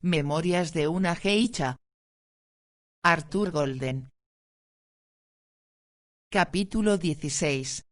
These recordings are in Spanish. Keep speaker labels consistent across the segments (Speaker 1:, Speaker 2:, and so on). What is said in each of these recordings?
Speaker 1: Memorias de una geisha. Arthur Golden. Capítulo 16.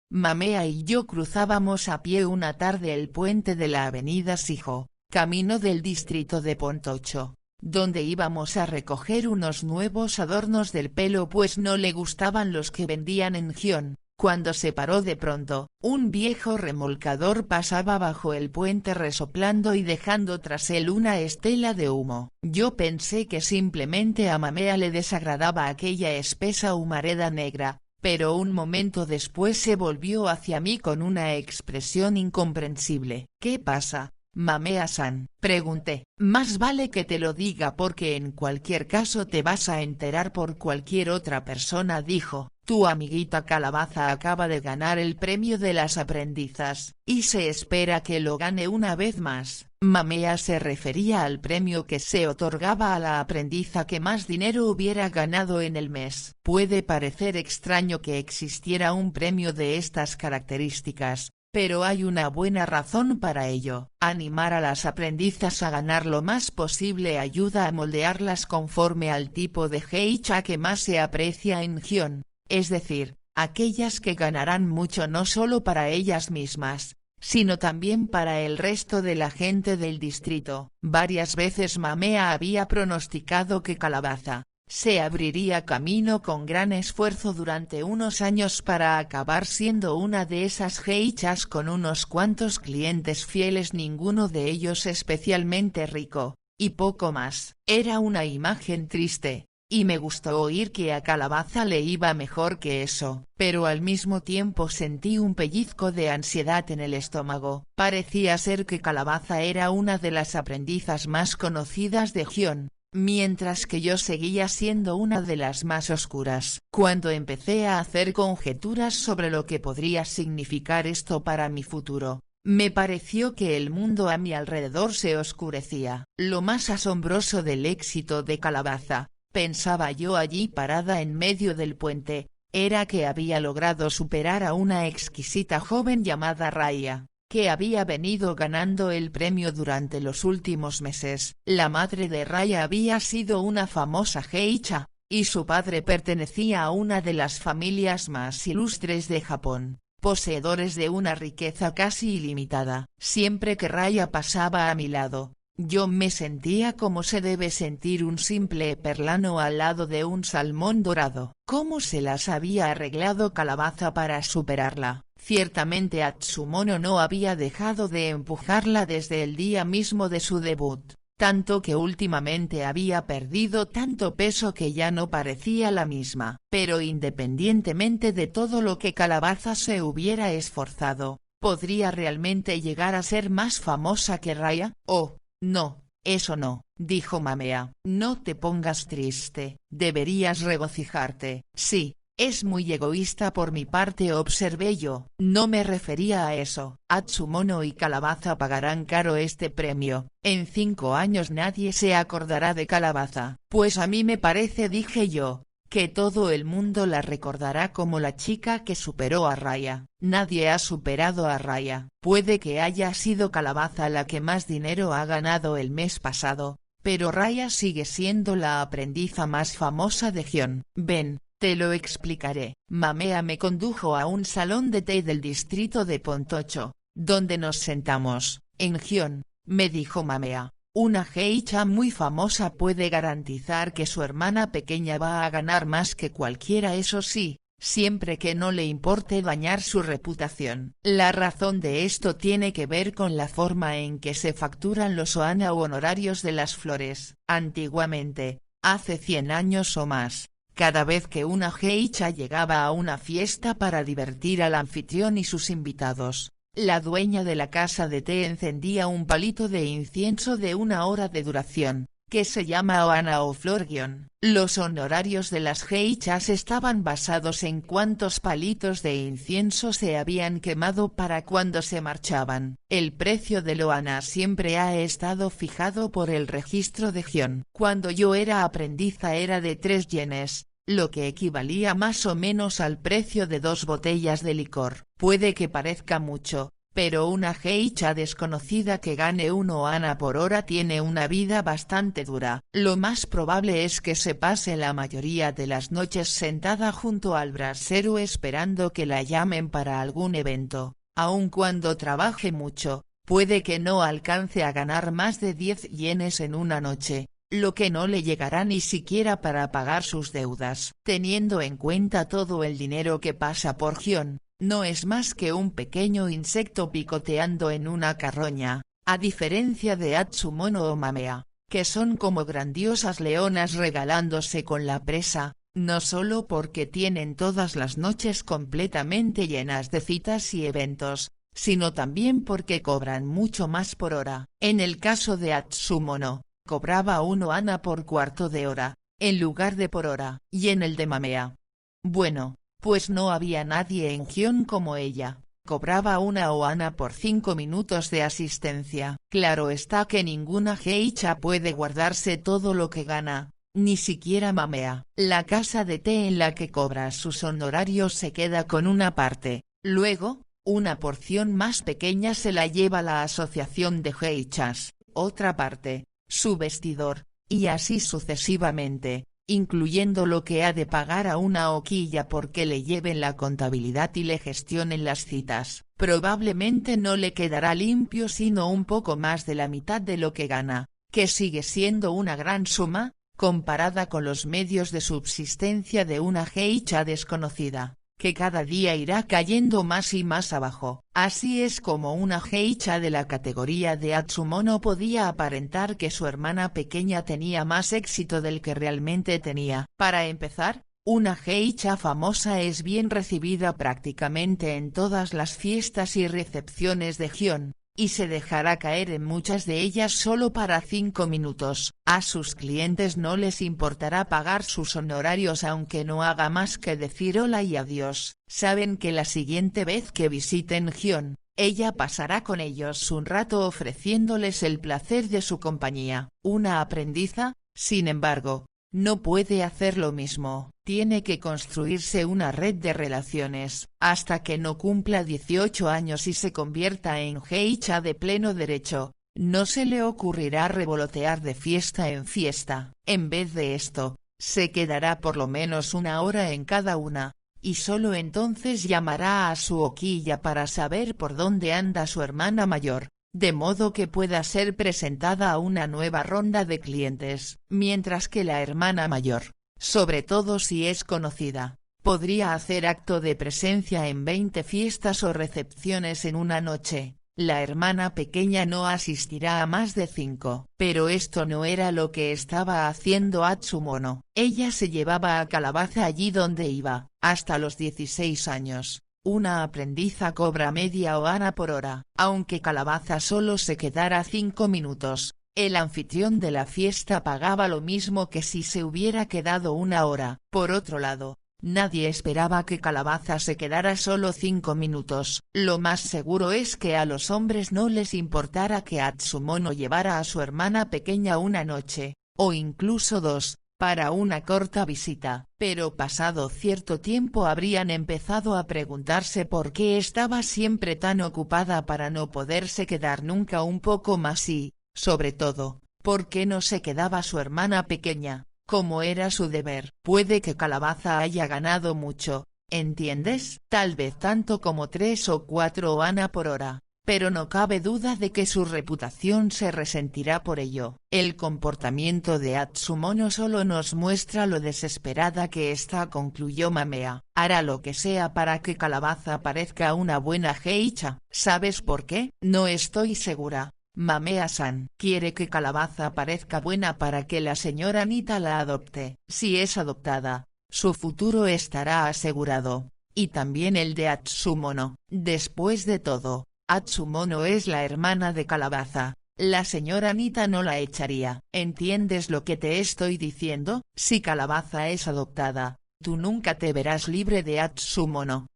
Speaker 1: Mamea y yo cruzábamos a pie una tarde el puente de la avenida Sijo, camino del distrito de Pontocho, donde íbamos a recoger unos nuevos adornos del pelo pues no le gustaban los que vendían en Gion. Cuando se paró de pronto, un viejo remolcador pasaba bajo el puente resoplando y dejando tras él una estela de humo. Yo pensé que simplemente a Mamea le desagradaba aquella espesa humareda negra, pero un momento después se volvió hacia mí con una expresión incomprensible. ¿Qué pasa, Mamea-san?, pregunté. Más vale que te lo diga porque en cualquier caso te vas a enterar por cualquier otra persona, dijo. Tu amiguita Calabaza acaba de ganar el premio de las aprendizas, y se espera que lo gane una vez más. Mamea se refería al premio que se otorgaba a la aprendiza que más dinero hubiera ganado en el mes. Puede parecer extraño que existiera un premio de estas características, pero hay una buena razón para ello. Animar a las aprendizas a ganar lo más posible ayuda a moldearlas conforme al tipo de geisha que más se aprecia en Gion. Es decir, aquellas que ganarán mucho no solo para ellas mismas, sino también para el resto de la gente del distrito. Varias veces Mamea había pronosticado que Calabaza se abriría camino con gran esfuerzo durante unos años para acabar siendo una de esas geishas con unos cuantos clientes fieles, ninguno de ellos especialmente rico, y poco más. Era una imagen triste. Y me gustó oír que a Calabaza le iba mejor que eso, pero al mismo tiempo sentí un pellizco de ansiedad en el estómago. Parecía ser que Calabaza era una de las aprendizas más conocidas de Gion, mientras que yo seguía siendo una de las más oscuras. Cuando empecé a hacer conjeturas sobre lo que podría significar esto para mi futuro, me pareció que el mundo a mi alrededor se oscurecía. Lo más asombroso del éxito de Calabaza, pensaba yo allí parada en medio del puente, era que había logrado superar a una exquisita joven llamada Raya, que había venido ganando el premio durante los últimos meses. La madre de Raya había sido una famosa geisha, y su padre pertenecía a una de las familias más ilustres de Japón, poseedores de una riqueza casi ilimitada. Siempre que Raya pasaba a mi lado, yo me sentía como se debe sentir un simple perlano al lado de un salmón dorado. ¿Cómo se las había arreglado Calabaza para superarla? Ciertamente Atsumono no había dejado de empujarla desde el día mismo de su debut, tanto que últimamente había perdido tanto peso que ya no parecía la misma. Pero independientemente de todo lo que Calabaza se hubiera esforzado, ¿podría realmente llegar a ser más famosa que Raya? Oh, no, eso no, dijo Mamea. No te pongas triste, deberías regocijarte. Sí, es muy egoísta por mi parte, observé yo. No me refería a eso. Atsumono y Calabaza pagarán caro este premio. En 5 años nadie se acordará de Calabaza. Pues a mí me parece, dije yo, que todo el mundo la recordará como la chica que superó a Raya. Nadie ha superado a Raya. Puede que haya sido Calabaza la que más dinero ha ganado el mes pasado, pero Raya sigue siendo la aprendiza más famosa de Gion. Ven, te lo explicaré. Mamea me condujo a un salón de té del distrito de Pontocho, donde nos sentamos. En Gion, me dijo Mamea, una geisha muy famosa puede garantizar que su hermana pequeña va a ganar más que cualquiera, eso sí, siempre que no le importe dañar su reputación. La razón de esto tiene que ver con la forma en que se facturan los oana o honorarios de las flores. Antiguamente, hace 100 años o más, cada vez que una geisha llegaba a una fiesta para divertir al anfitrión y sus invitados, la dueña de la casa de té encendía un palito de incienso de 1 hora de duración, que se llama oana o florgion. Los honorarios de las geishas estaban basados en cuántos palitos de incienso se habían quemado para cuando se marchaban. El precio del oana siempre ha estado fijado por el registro de Gion. Cuando yo era aprendiza era de 3 yenes, lo que equivalía más o menos al precio de 2 botellas de licor. Puede que parezca mucho, pero una geisha desconocida que gane 1 ana por hora tiene una vida bastante dura. Lo más probable es que se pase la mayoría de las noches sentada junto al brasero esperando que la llamen para algún evento. Aun cuando trabaje mucho, puede que no alcance a ganar más de 10 yenes en una noche, lo que no le llegará ni siquiera para pagar sus deudas. Teniendo en cuenta todo el dinero que pasa por Gion, no es más que un pequeño insecto picoteando en una carroña, a diferencia de Atsumono o Mamea, que son como grandiosas leonas regalándose con la presa, no solo porque tienen todas las noches completamente llenas de citas y eventos, sino también porque cobran mucho más por hora. En el caso de Atsumono, cobraba 1 ana por cuarto de hora, en lugar de por hora, y en el de Mamea. Bueno, pues no había nadie en Gion como ella, cobraba 1 ana por 5 minutos de asistencia. Claro está que ninguna geisha puede guardarse todo lo que gana, ni siquiera Mamea. La casa de té en la que cobra sus honorarios se queda con una parte, luego, una porción más pequeña se la lleva la asociación de geishas, otra parte, su vestidor, y así sucesivamente, incluyendo lo que ha de pagar a una hoquilla porque le lleven la contabilidad y le gestionen las citas. Probablemente no le quedará limpio sino un poco más de la mitad de lo que gana, que sigue siendo una gran suma, comparada con los medios de subsistencia de una geisha desconocida, que cada día irá cayendo más y más abajo. Así es como una geisha de la categoría de Atsumono podía aparentar que su hermana pequeña tenía más éxito del que realmente tenía. Para empezar, una geisha famosa es bien recibida prácticamente en todas las fiestas y recepciones de Gion, y se dejará caer en muchas de ellas solo para 5 minutos. A sus clientes no les importará pagar sus honorarios aunque no haga más que decir hola y adiós. Saben que la siguiente vez que visiten Gion, ella pasará con ellos un rato ofreciéndoles el placer de su compañía. Una aprendiza, sin embargo, no puede hacer lo mismo, tiene que construirse una red de relaciones, hasta que no cumpla 18 años y se convierta en geisha de pleno derecho, no se le ocurrirá revolotear de fiesta en fiesta. En vez de esto, se quedará por lo menos 1 hora en cada una, y solo entonces llamará a su hoquilla para saber por dónde anda su hermana mayor, de modo que pueda ser presentada a una nueva ronda de clientes, mientras que la hermana mayor, sobre todo si es conocida, podría hacer acto de presencia en 20 fiestas o recepciones en una noche. La hermana pequeña no asistirá a más de 5. Pero esto no era lo que estaba haciendo Atsumono. Ella se llevaba a Calabaza allí donde iba, hasta los 16 años. Una aprendiza cobra media ana por hora. Aunque Calabaza solo se quedara 5 minutos, el anfitrión de la fiesta pagaba lo mismo que si se hubiera quedado 1 hora. Por otro lado, nadie esperaba que Calabaza se quedara solo 5 minutos. Lo más seguro es que a los hombres no les importara que Atsumono llevara a su hermana pequeña una noche, o incluso 2, para una corta visita. Pero pasado cierto tiempo habrían empezado a preguntarse por qué estaba siempre tan ocupada para no poderse quedar nunca un poco más y, sobre todo, por qué no se quedaba su hermana pequeña, como era su deber. Puede que Calabaza haya ganado mucho, ¿entiendes? Tal vez tanto como 3 o 4 ana por hora, pero no cabe duda de que su reputación se resentirá por ello. El comportamiento de Atsumono solo nos muestra lo desesperada que está, concluyó Mamea. Hará lo que sea para que Calabaza parezca una buena geisha. ¿Sabes por qué? No estoy segura. Mamea-san quiere que Calabaza parezca buena para que la señora Anita la adopte. Si es adoptada, su futuro estará asegurado, y también el de Atsumono. Después de todo, Atsumono es la hermana de Calabaza, la señora Anita no la echaría. ¿Entiendes lo que te estoy diciendo? Si Calabaza es adoptada, tú nunca te verás libre de Atsumono.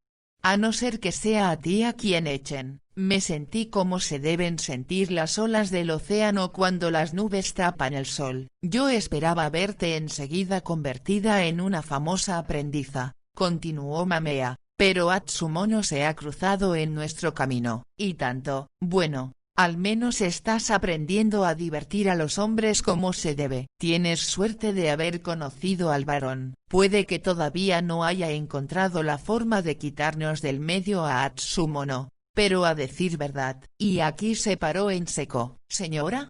Speaker 1: A no ser que sea a ti a quien echen. Me sentí como se deben sentir las olas del océano cuando las nubes tapan el sol. Yo esperaba verte enseguida convertida en una famosa aprendiza, continuó Mamea, pero Atsumono se ha cruzado en nuestro camino, y tanto, bueno. Al menos estás aprendiendo a divertir a los hombres como se debe. Tienes suerte de haber conocido al varón. Puede que todavía no haya encontrado la forma de quitarnos del medio a Atsumono, pero a decir verdad. Y aquí se paró en seco. Señora,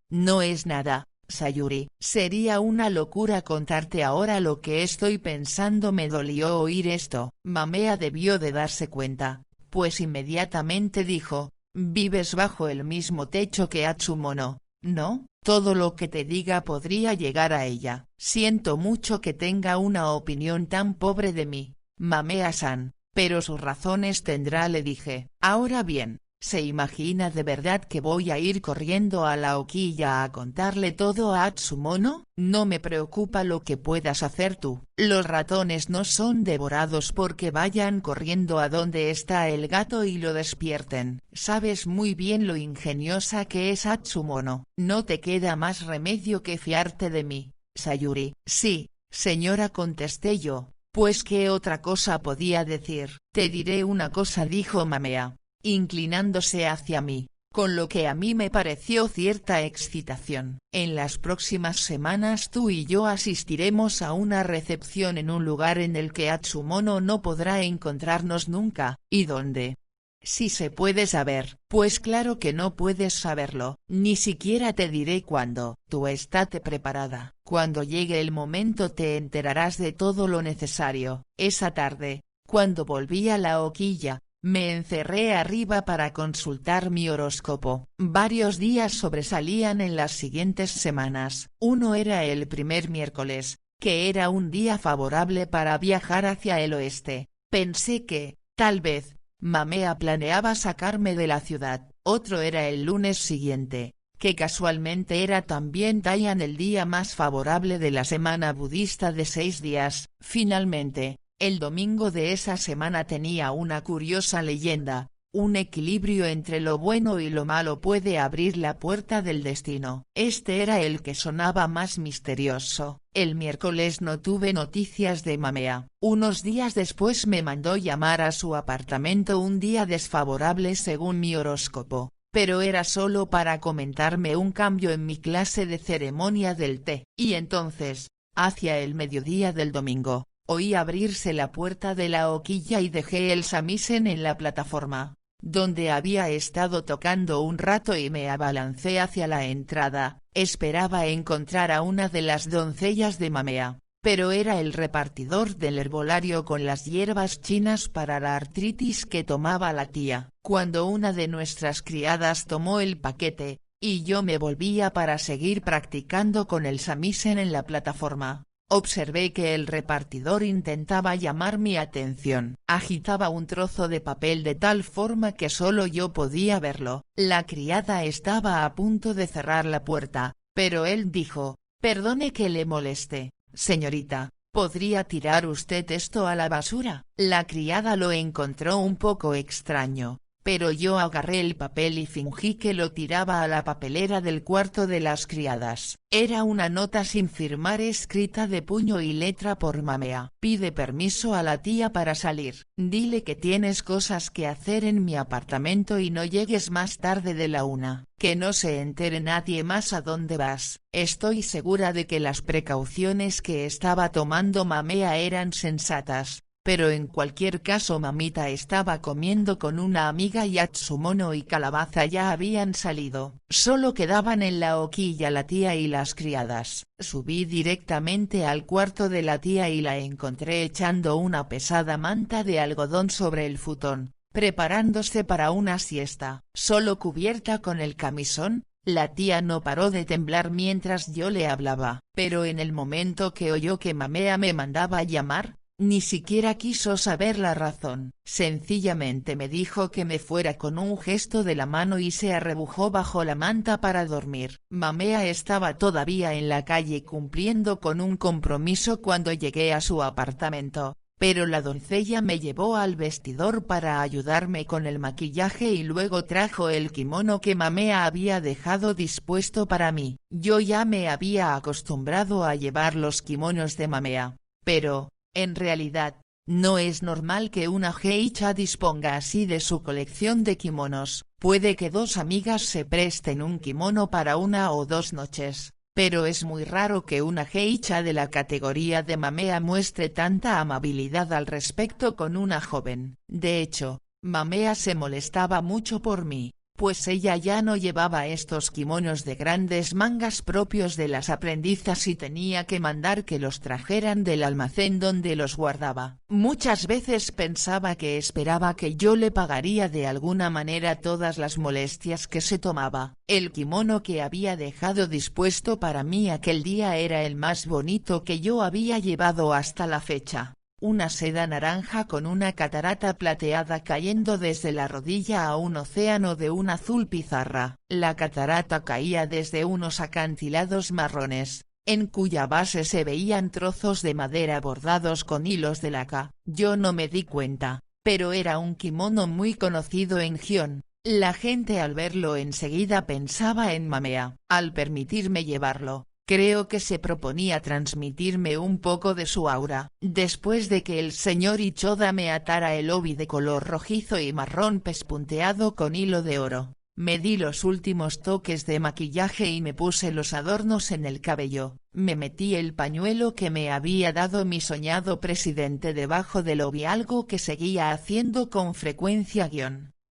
Speaker 1: no es nada, Sayuri. Sería una locura contarte ahora lo que estoy pensando. Me dolió oír esto. Mamea debió de darse cuenta, pues inmediatamente dijo. Vives bajo el mismo techo que Atsumono, ¿no? Todo lo que te diga podría llegar a ella. Siento mucho que tenga una opinión tan pobre de mí, Mamea-san, pero sus razones tendrá, le dije. Ahora bien, ¿se imagina de verdad que voy a ir corriendo a la Okiya a contarle todo a Atsumono? No me preocupa lo que puedas hacer tú. Los ratones no son devorados porque vayan corriendo a donde está el gato y lo despierten. Sabes muy bien lo ingeniosa que es Atsumono. No te queda más remedio que fiarte de mí, Sayuri. Sí, señora, contesté yo, pues ¿qué otra cosa podía decir? Te diré una cosa, dijo Mamea, inclinándose hacia mí, con lo que a mí me pareció cierta excitación. En las próximas semanas tú y yo asistiremos a una recepción en un lugar en el que Atsumono no podrá encontrarnos nunca. ¿Y dónde? Si se puede saber. Pues claro que no puedes saberlo, ni siquiera te diré cuándo. Tú estate preparada. Cuando llegue el momento te enterarás de todo lo necesario. Esa tarde, cuando volví a la Okiya, me encerré arriba para consultar mi horóscopo. Varios días sobresalían en las siguientes semanas. Uno era el primer miércoles, que era un día favorable para viajar hacia el oeste. Pensé que, tal vez, Mamea planeaba sacarme de la ciudad. Otro era el lunes siguiente, que casualmente era también Dayan, el día más favorable de la semana budista de 6 días. Finalmente, el domingo de esa semana tenía una curiosa leyenda. Un equilibrio entre lo bueno y lo malo puede abrir la puerta del destino. Este era el que sonaba más misterioso. El miércoles no tuve noticias de Mamea. Unos días después me mandó llamar a su apartamento, un día desfavorable según mi horóscopo, pero era solo para comentarme un cambio en mi clase de ceremonia del té. Y entonces, hacia el mediodía del domingo, oí abrirse la puerta de la Okiya y dejé el samisen en la plataforma, donde había estado tocando un rato, y me abalancé hacia la entrada. Esperaba encontrar a una de las doncellas de Mamea, pero era el repartidor del herbolario con las hierbas chinas para la artritis que tomaba la tía. Cuando una de nuestras criadas tomó el paquete, y yo me volvía para seguir practicando con el samisen en la plataforma, observé que el repartidor intentaba llamar mi atención. Agitaba un trozo de papel de tal forma que solo yo podía verlo. La criada estaba a punto de cerrar la puerta, pero él dijo: «Perdone que le moleste, señorita, ¿podría tirar usted esto a la basura?». La criada lo encontró un poco extraño, pero yo agarré el papel y fingí que lo tiraba a la papelera del cuarto de las criadas. Era una nota sin firmar escrita de puño y letra por Mamea. «Pide permiso a la tía para salir. Dile que tienes cosas que hacer en mi apartamento y no llegues más tarde de la 1. Que no se entere nadie más a dónde vas». Estoy segura de que las precauciones que estaba tomando Mamea eran sensatas, pero en cualquier caso mamita estaba comiendo con una amiga y Atsumono y Calabaza ya habían salido. Solo quedaban en la Okiya la tía y las criadas. Subí directamente al cuarto de la tía y la encontré echando una pesada manta de algodón sobre el futón, preparándose para una siesta. Solo cubierta con el camisón, la tía no paró de temblar mientras yo le hablaba. Pero en el momento que oyó que Mamea me mandaba llamar, ni siquiera quiso saber la razón. Sencillamente me dijo que me fuera con un gesto de la mano y se arrebujó bajo la manta para dormir. Mamea estaba todavía en la calle cumpliendo con un compromiso cuando llegué a su apartamento, pero la doncella me llevó al vestidor para ayudarme con el maquillaje y luego trajo el kimono que Mamea había dejado dispuesto para mí. Yo ya me había acostumbrado a llevar los kimonos de Mamea, pero, en realidad, No es normal que una geisha disponga así de su colección de kimonos, puede que dos amigas se presten un kimono para 1 o 2 noches, pero es muy raro que una geisha de la categoría de Mamea muestre tanta amabilidad al respecto con una joven. De hecho, Mamea se molestaba mucho por mí, pues ella ya no llevaba estos kimonos de grandes mangas propios de las aprendizas y tenía que mandar que los trajeran del almacén donde los guardaba. Muchas veces pensaba que esperaba que yo le pagaría de alguna manera todas las molestias que se tomaba. El kimono que había dejado dispuesto para mí aquel día era el más bonito que yo había llevado hasta la fecha. Una seda naranja con una catarata plateada cayendo desde la rodilla a un océano de un azul pizarra. La catarata caía desde unos acantilados marrones, en cuya base se veían trozos de madera bordados con hilos de laca. Yo no me di cuenta, pero era un kimono muy conocido en Gion. La gente al verlo enseguida pensaba en Mamea. Al permitirme llevarlo, creo que se proponía transmitirme un poco de su aura. Después de que el señor Ichoda me atara el obi de color rojizo y marrón pespunteado con hilo de oro, me di los últimos toques de maquillaje y me puse los adornos en el cabello. Me metí el pañuelo que me había dado mi soñado presidente debajo del obi, algo que seguía haciendo con frecuencia.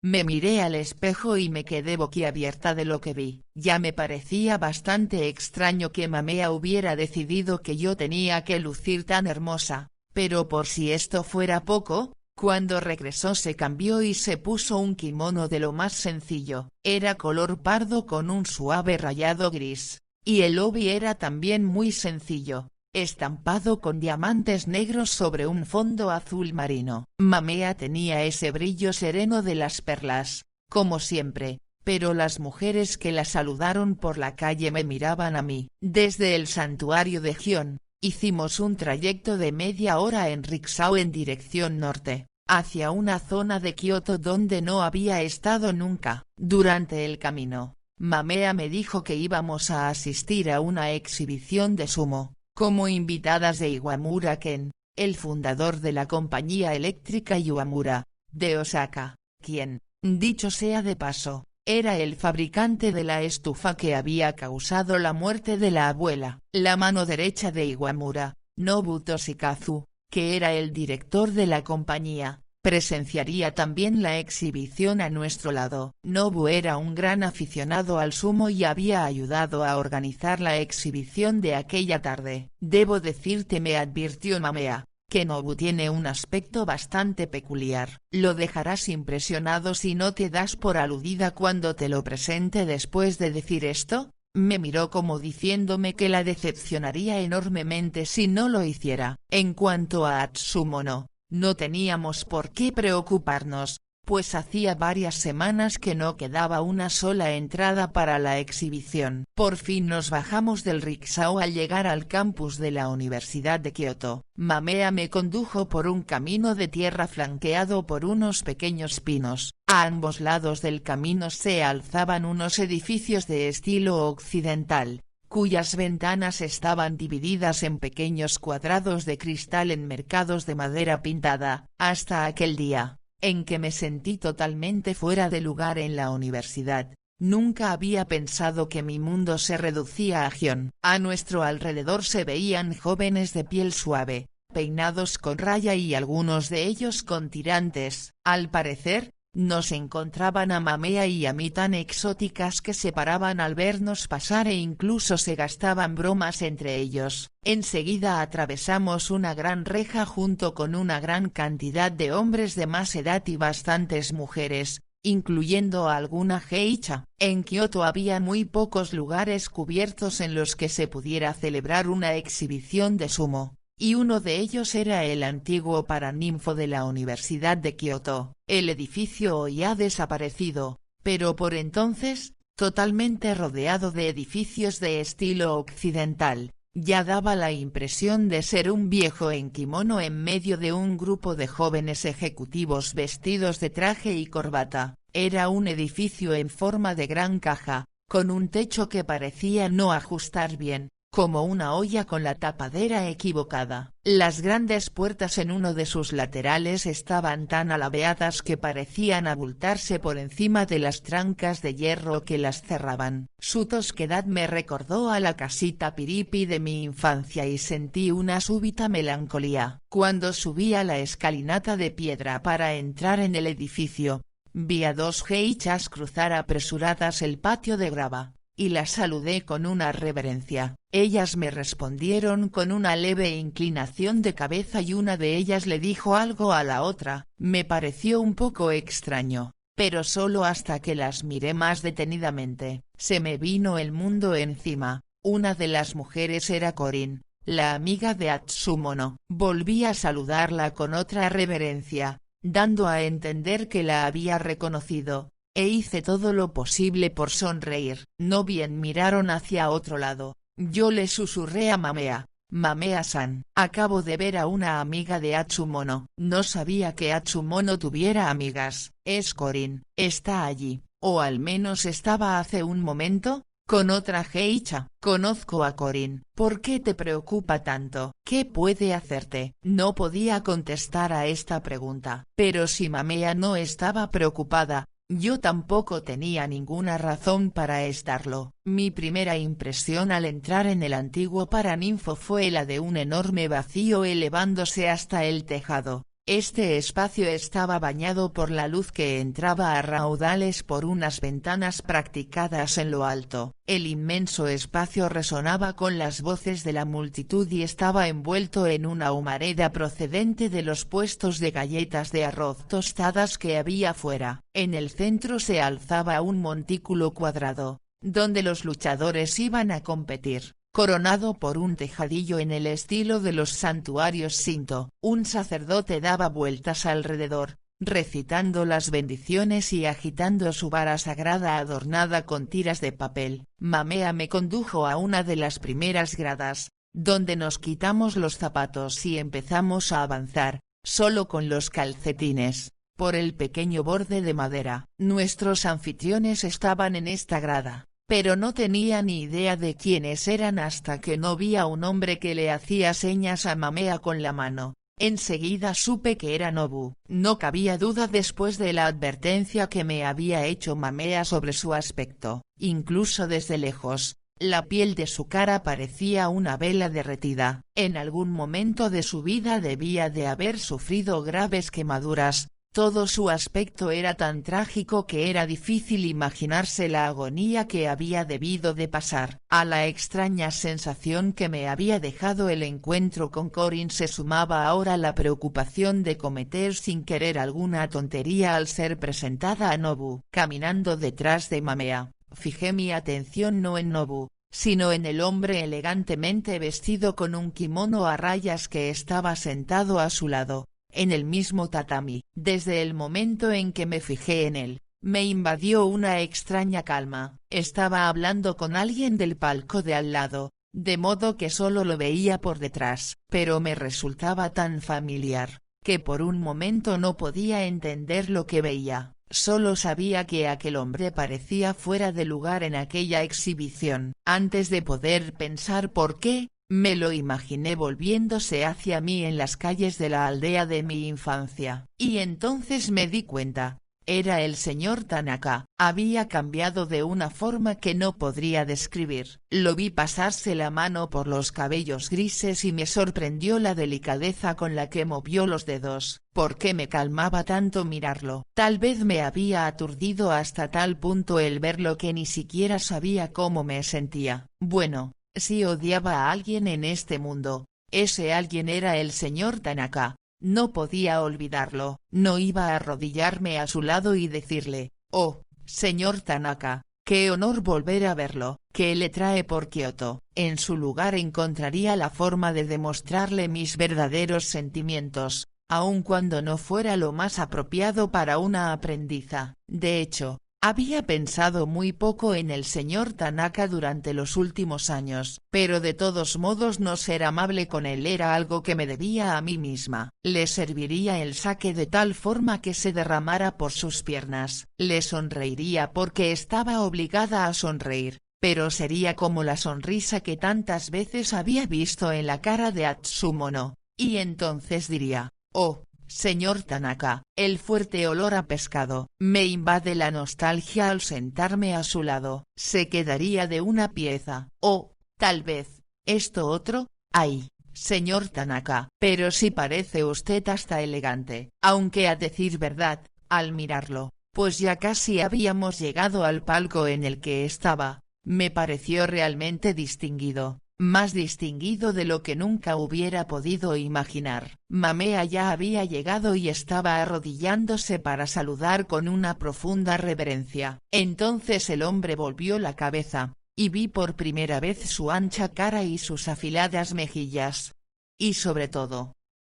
Speaker 1: Me miré al espejo y me quedé boquiabierta de lo que vi. Ya me parecía bastante extraño que Mamea hubiera decidido que yo tenía que lucir tan hermosa, pero por si esto fuera poco, cuando regresó se cambió y se puso un kimono de lo más sencillo. Era color pardo con un suave rayado gris, y el obi era también muy sencillo, estampado con diamantes negros sobre un fondo azul marino. Mamea tenía ese brillo sereno de las perlas, como siempre, pero las mujeres que la saludaron por la calle me miraban a mí. Desde el santuario de Gion, hicimos un trayecto de media hora en rickshaw en dirección norte, hacia una zona de Kioto donde no había estado nunca. Durante el camino, Mamea me dijo que íbamos a asistir a una exhibición de sumo, como invitadas de Iwamura Ken, el fundador de la compañía eléctrica Iwamura, de Osaka, quien, dicho sea de paso, era el fabricante de la estufa que había causado la muerte de la abuela. La mano derecha de Iwamura, Nobu Toshikazu, que era el director de la compañía, presenciaría también la exhibición a nuestro lado. Nobu era un gran aficionado al sumo y había ayudado a organizar la exhibición de aquella tarde. Debo decirte, me advirtió Mamea, que Nobu tiene un aspecto bastante peculiar. Lo dejarás impresionado si no te das por aludida cuando te lo presente. Después de decir esto, me miró como diciéndome que la decepcionaría enormemente si no lo hiciera. En cuanto a Atsumono, no teníamos por qué preocuparnos, pues hacía varias semanas que no quedaba una sola entrada para la exhibición. Por fin nos bajamos del rickshaw al llegar al campus de la Universidad de Kioto. Mamea me condujo por un camino de tierra flanqueado por unos pequeños pinos. A ambos lados del camino se alzaban unos edificios de estilo occidental, cuyas ventanas estaban divididas en pequeños cuadrados de cristal enmercados de madera pintada. Hasta aquel día, en que me sentí totalmente fuera de lugar en la universidad, nunca había pensado que mi mundo se reducía a Gion. A nuestro alrededor se veían jóvenes de piel suave, peinados con raya y algunos de ellos con tirantes. Al parecer, nos encontraban a Mamea y a mí tan exóticas que se paraban al vernos pasar e incluso se gastaban bromas entre ellos. Enseguida atravesamos una gran reja junto con una gran cantidad de hombres de más edad y bastantes mujeres, incluyendo a alguna geisha. En Kioto había muy pocos lugares cubiertos en los que se pudiera celebrar una exhibición de sumo, y uno de ellos era el antiguo paraninfo de la Universidad de Kioto. El edificio hoy ha desaparecido, pero por entonces, totalmente rodeado de edificios de estilo occidental, ya daba la impresión de ser un viejo en kimono en medio de un grupo de jóvenes ejecutivos vestidos de traje y corbata. Era un edificio en forma de gran caja, con un techo que parecía no ajustar bien, como una olla con la tapadera equivocada. Las grandes puertas en uno de sus laterales estaban tan alabeadas que parecían abultarse por encima de las trancas de hierro que las cerraban. Su tosquedad me recordó a la casita piripi de mi infancia y sentí una súbita melancolía. Cuando subí a la escalinata de piedra para entrar en el edificio, vi a dos geishas cruzar apresuradas el patio de grava, y las saludé con una reverencia. Ellas me respondieron con una leve inclinación de cabeza y una de ellas le dijo algo a la otra. Me pareció un poco extraño, pero solo hasta que las miré más detenidamente. Se me vino el mundo encima. Una de las mujeres era Corinne, la amiga de Atsumono. Volví a saludarla con otra reverencia, dando a entender que la había reconocido, e hice todo lo posible por sonreír. No bien miraron hacia otro lado. Yo le susurré a Mamea: Mamea-san, acabo de ver a una amiga de Atsumono. No sabía que Atsumono tuviera amigas. Es Corinne, está allí, o al menos estaba hace un momento, con otra geisha. Conozco a Corinne. ¿Por qué te preocupa tanto? ¿Qué puede hacerte? No podía contestar a esta pregunta. Pero si Mamea no estaba preocupada, yo tampoco tenía ninguna razón para estarlo. Mi primera impresión al entrar en el antiguo Paraninfo fue la de un enorme vacío elevándose hasta el tejado. Este espacio estaba bañado por la luz que entraba a raudales por unas ventanas practicadas en lo alto. El inmenso espacio resonaba con las voces de la multitud y estaba envuelto en una humareda procedente de los puestos de galletas de arroz tostadas que había fuera. En el centro se alzaba un montículo cuadrado, donde los luchadores iban a competir, coronado por un tejadillo en el estilo de los santuarios Shinto. Un sacerdote daba vueltas alrededor, recitando las bendiciones y agitando su vara sagrada adornada con tiras de papel. Mamea me condujo a una de las primeras gradas, donde nos quitamos los zapatos y empezamos a avanzar, solo con los calcetines, por el pequeño borde de madera. Nuestros anfitriones estaban en esta grada, pero no tenía ni idea de quiénes eran hasta que no vi a un hombre que le hacía señas a Mamea con la mano. Enseguida supe que era Nobu. No cabía duda después de la advertencia que me había hecho Mamea sobre su aspecto. Incluso desde lejos, la piel de su cara parecía una vela derretida. En algún momento de su vida debía de haber sufrido graves quemaduras. Todo su aspecto era tan trágico que era difícil imaginarse la agonía que había debido de pasar. A la extraña sensación que me había dejado el encuentro con Corinne se sumaba ahora la preocupación de cometer sin querer alguna tontería al ser presentada a Nobu. Caminando detrás de Mamea, fijé mi atención no en Nobu, sino en el hombre elegantemente vestido con un kimono a rayas que estaba sentado a su lado, en el mismo tatami. Desde el momento en que me fijé en él, me invadió una extraña calma. Estaba hablando con alguien del palco de al lado, de modo que solo lo veía por detrás, pero me resultaba tan familiar, que por un momento no podía entender lo que veía. Solo sabía que aquel hombre parecía fuera de lugar en aquella exhibición. Antes de poder pensar por qué, me lo imaginé volviéndose hacia mí en las calles de la aldea de mi infancia. Y entonces me di cuenta. Era el señor Tanaka. Había cambiado de una forma que no podría describir. Lo vi pasarse la mano por los cabellos grises y me sorprendió la delicadeza con la que movió los dedos. ¿Por qué me calmaba tanto mirarlo? Tal vez me había aturdido hasta tal punto el verlo que ni siquiera sabía cómo me sentía. Bueno, si odiaba a alguien en este mundo, ese alguien era el señor Tanaka. No podía olvidarlo. No iba a arrodillarme a su lado y decirle: «Oh, señor Tanaka, qué honor volver a verlo. ¿Qué le trae por Kioto?». En su lugar encontraría la forma de demostrarle mis verdaderos sentimientos, aun cuando no fuera lo más apropiado para una aprendiza. De hecho, había pensado muy poco en el señor Tanaka durante los últimos años, pero de todos modos no ser amable con él era algo que me debía a mí misma. Le serviría el sake de tal forma que se derramara por sus piernas. Le sonreiría porque estaba obligada a sonreír. pero sería como la sonrisa que tantas veces había visto en la cara de Atsumono, y entonces diría: «Oh, señor Tanaka». El fuerte olor a pescado me invade la nostalgia al sentarme a su lado. Se quedaría de una pieza, o, tal vez, esto otro. «Ay, señor Tanaka, pero si parece usted hasta elegante», aunque a decir verdad, al mirarlo, pues ya casi habíamos llegado al palco en el que estaba, me pareció realmente distinguido. Más distinguido de lo que nunca hubiera podido imaginar. Mamea ya había llegado y estaba arrodillándose para saludar con una profunda reverencia. Entonces el hombre volvió la cabeza, y vi por primera vez su ancha cara y sus afiladas mejillas. Y sobre todo,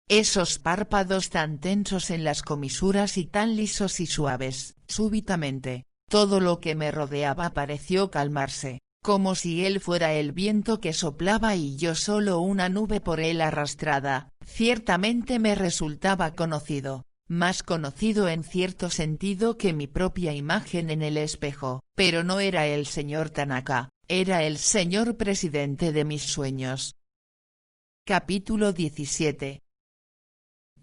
Speaker 1: esos párpados tan tensos en las comisuras y tan lisos y suaves. Súbitamente, todo lo que me rodeaba pareció calmarse, como si él fuera el viento que soplaba y yo solo una nube por él arrastrada. Ciertamente me resultaba conocido, más conocido en cierto sentido que mi propia imagen en el espejo, pero no era el señor Tanaka, era el señor presidente de mis sueños. Capítulo 17.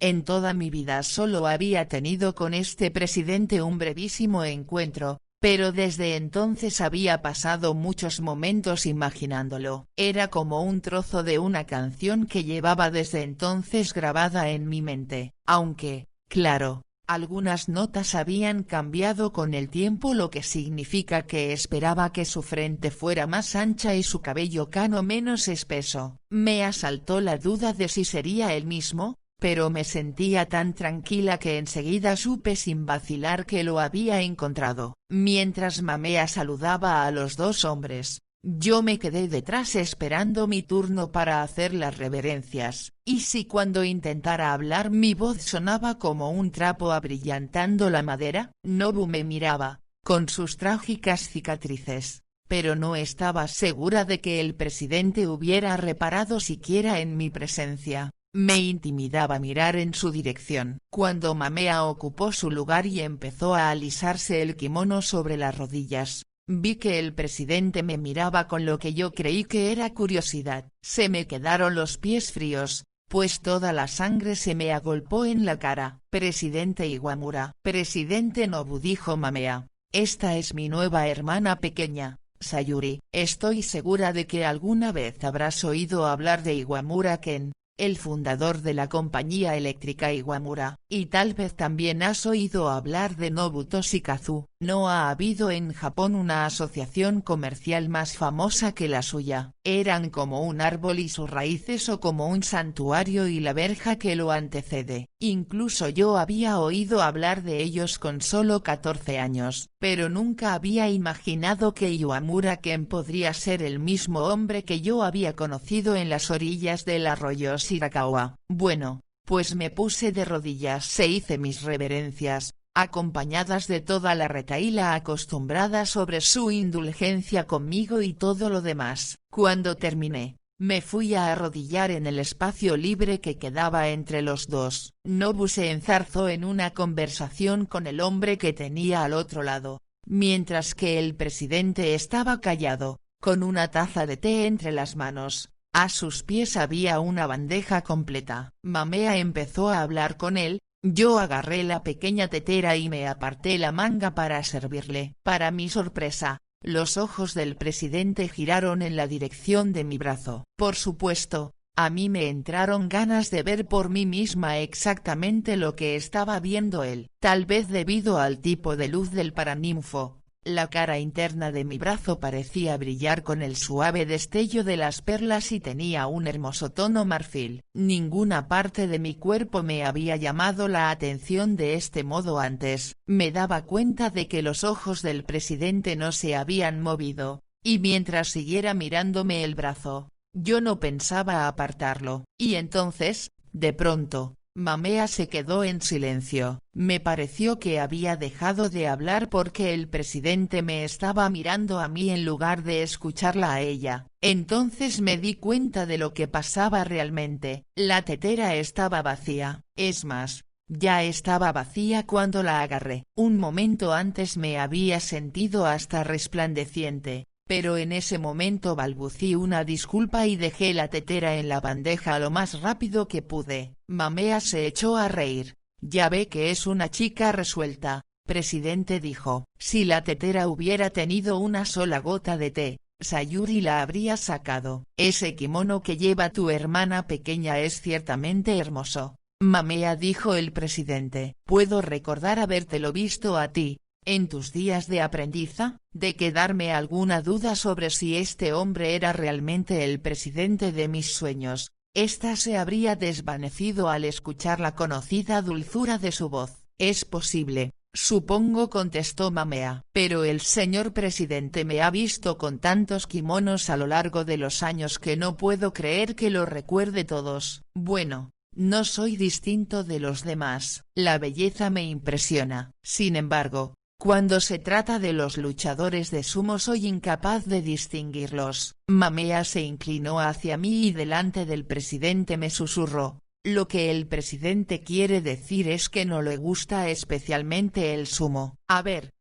Speaker 1: En toda mi vida solo había tenido con este presidente un brevísimo encuentro, pero desde entonces había pasado muchos momentos imaginándolo. Era como un trozo de una canción que llevaba desde entonces grabada en mi mente, aunque, claro, algunas notas habían cambiado con el tiempo, lo que significa que esperaba que su frente fuera más ancha y su cabello cano menos espeso. Me asaltó la duda de si sería el mismo, pero me sentía tan tranquila que enseguida supe sin vacilar que lo había encontrado. Mientras Mamea saludaba a los dos hombres, yo me quedé detrás esperando mi turno para hacer las reverencias, y si cuando intentara hablar mi voz sonaba como un trapo abrillantando la madera. Nobu me miraba, con sus trágicas cicatrices, pero no estaba segura de que el presidente hubiera reparado siquiera en mi presencia. Me intimidaba mirar en su dirección. Cuando Mamea ocupó su lugar y empezó a alisarse el kimono sobre las rodillas, vi que el presidente me miraba con lo que yo creí que era curiosidad. Se me quedaron los pies fríos, pues toda la sangre se me agolpó en la cara. «Presidente Iwamura». «Presidente Nobu», dijo Mamea, «esta es mi nueva hermana pequeña, Sayuri». Estoy segura de que alguna vez habrás oído hablar de Iwamura Ken, el fundador de la compañía eléctrica Iwamura, y tal vez también has oído hablar de Nobu Toshikazu. No ha habido en Japón una asociación comercial más famosa que la suya. Eran como un árbol y sus raíces, o como un santuario y la verja que lo antecede. Incluso yo había oído hablar de ellos con solo 14 años, pero nunca había imaginado que Iwamura Ken podría ser el mismo hombre que yo había conocido en las orillas del arroyo Shirakawa. Bueno, pues me puse de rodillas e hice mis reverencias, acompañadas de toda la retahíla acostumbrada sobre su indulgencia conmigo y todo lo demás. Cuando terminé, me fui a arrodillar en el espacio libre que quedaba entre los dos. Nobu se enzarzó en una conversación con el hombre que tenía al otro lado, mientras que el presidente estaba callado, con una taza de té entre las manos. A sus pies había una bandeja completa. Mamea empezó a hablar con él. Yo agarré la pequeña tetera y me aparté la manga para servirle. Para mi sorpresa, los ojos del presidente giraron en la dirección de mi brazo. Por supuesto, a mí me entraron ganas de ver por mí misma exactamente lo que estaba viendo él. Tal vez debido al tipo de luz del paraninfo, la cara interna de mi brazo parecía brillar con el suave destello de las perlas y tenía un hermoso tono marfil. Ninguna parte de mi cuerpo me había llamado la atención de este modo antes. Me daba cuenta de que los ojos del presidente no se habían movido, y mientras siguiera mirándome el brazo, yo no pensaba apartarlo. Y entonces, de pronto, Mamea se quedó en silencio. Me pareció que había dejado de hablar porque el presidente me estaba mirando a mí en lugar de escucharla a ella. Entonces me di cuenta de lo que pasaba realmente. La tetera estaba vacía. Es más, ya estaba vacía cuando la agarré. Un momento antes me había sentido hasta resplandeciente, pero en ese momento balbucí una disculpa y dejé la tetera en la bandeja lo más rápido que pude. Mamea se echó a reír. Ya ve que es una chica resuelta, presidente, dijo. Si la tetera hubiera tenido una sola gota de té, Sayuri la habría sacado. Ese kimono que lleva tu hermana pequeña es ciertamente hermoso, Mamea, dijo el presidente. Puedo recordar habértelo visto a ti, en tus días de aprendiza, de quedarme alguna duda sobre si este hombre era realmente el presidente de mis sueños. Esta se habría desvanecido al escuchar la conocida dulzura de su voz. Es posible, supongo, contestó Mamea. Pero el señor presidente me ha visto con tantos kimonos a lo largo de los años que no puedo creer que lo recuerde todos. Bueno, no soy distinto de los demás. La belleza me impresiona. Sin embargo, cuando se trata de los luchadores de sumo soy incapaz de distinguirlos. Mamea se inclinó hacia mí y delante del presidente me susurró. Lo que el presidente quiere decir es que no le gusta especialmente el sumo. A ver,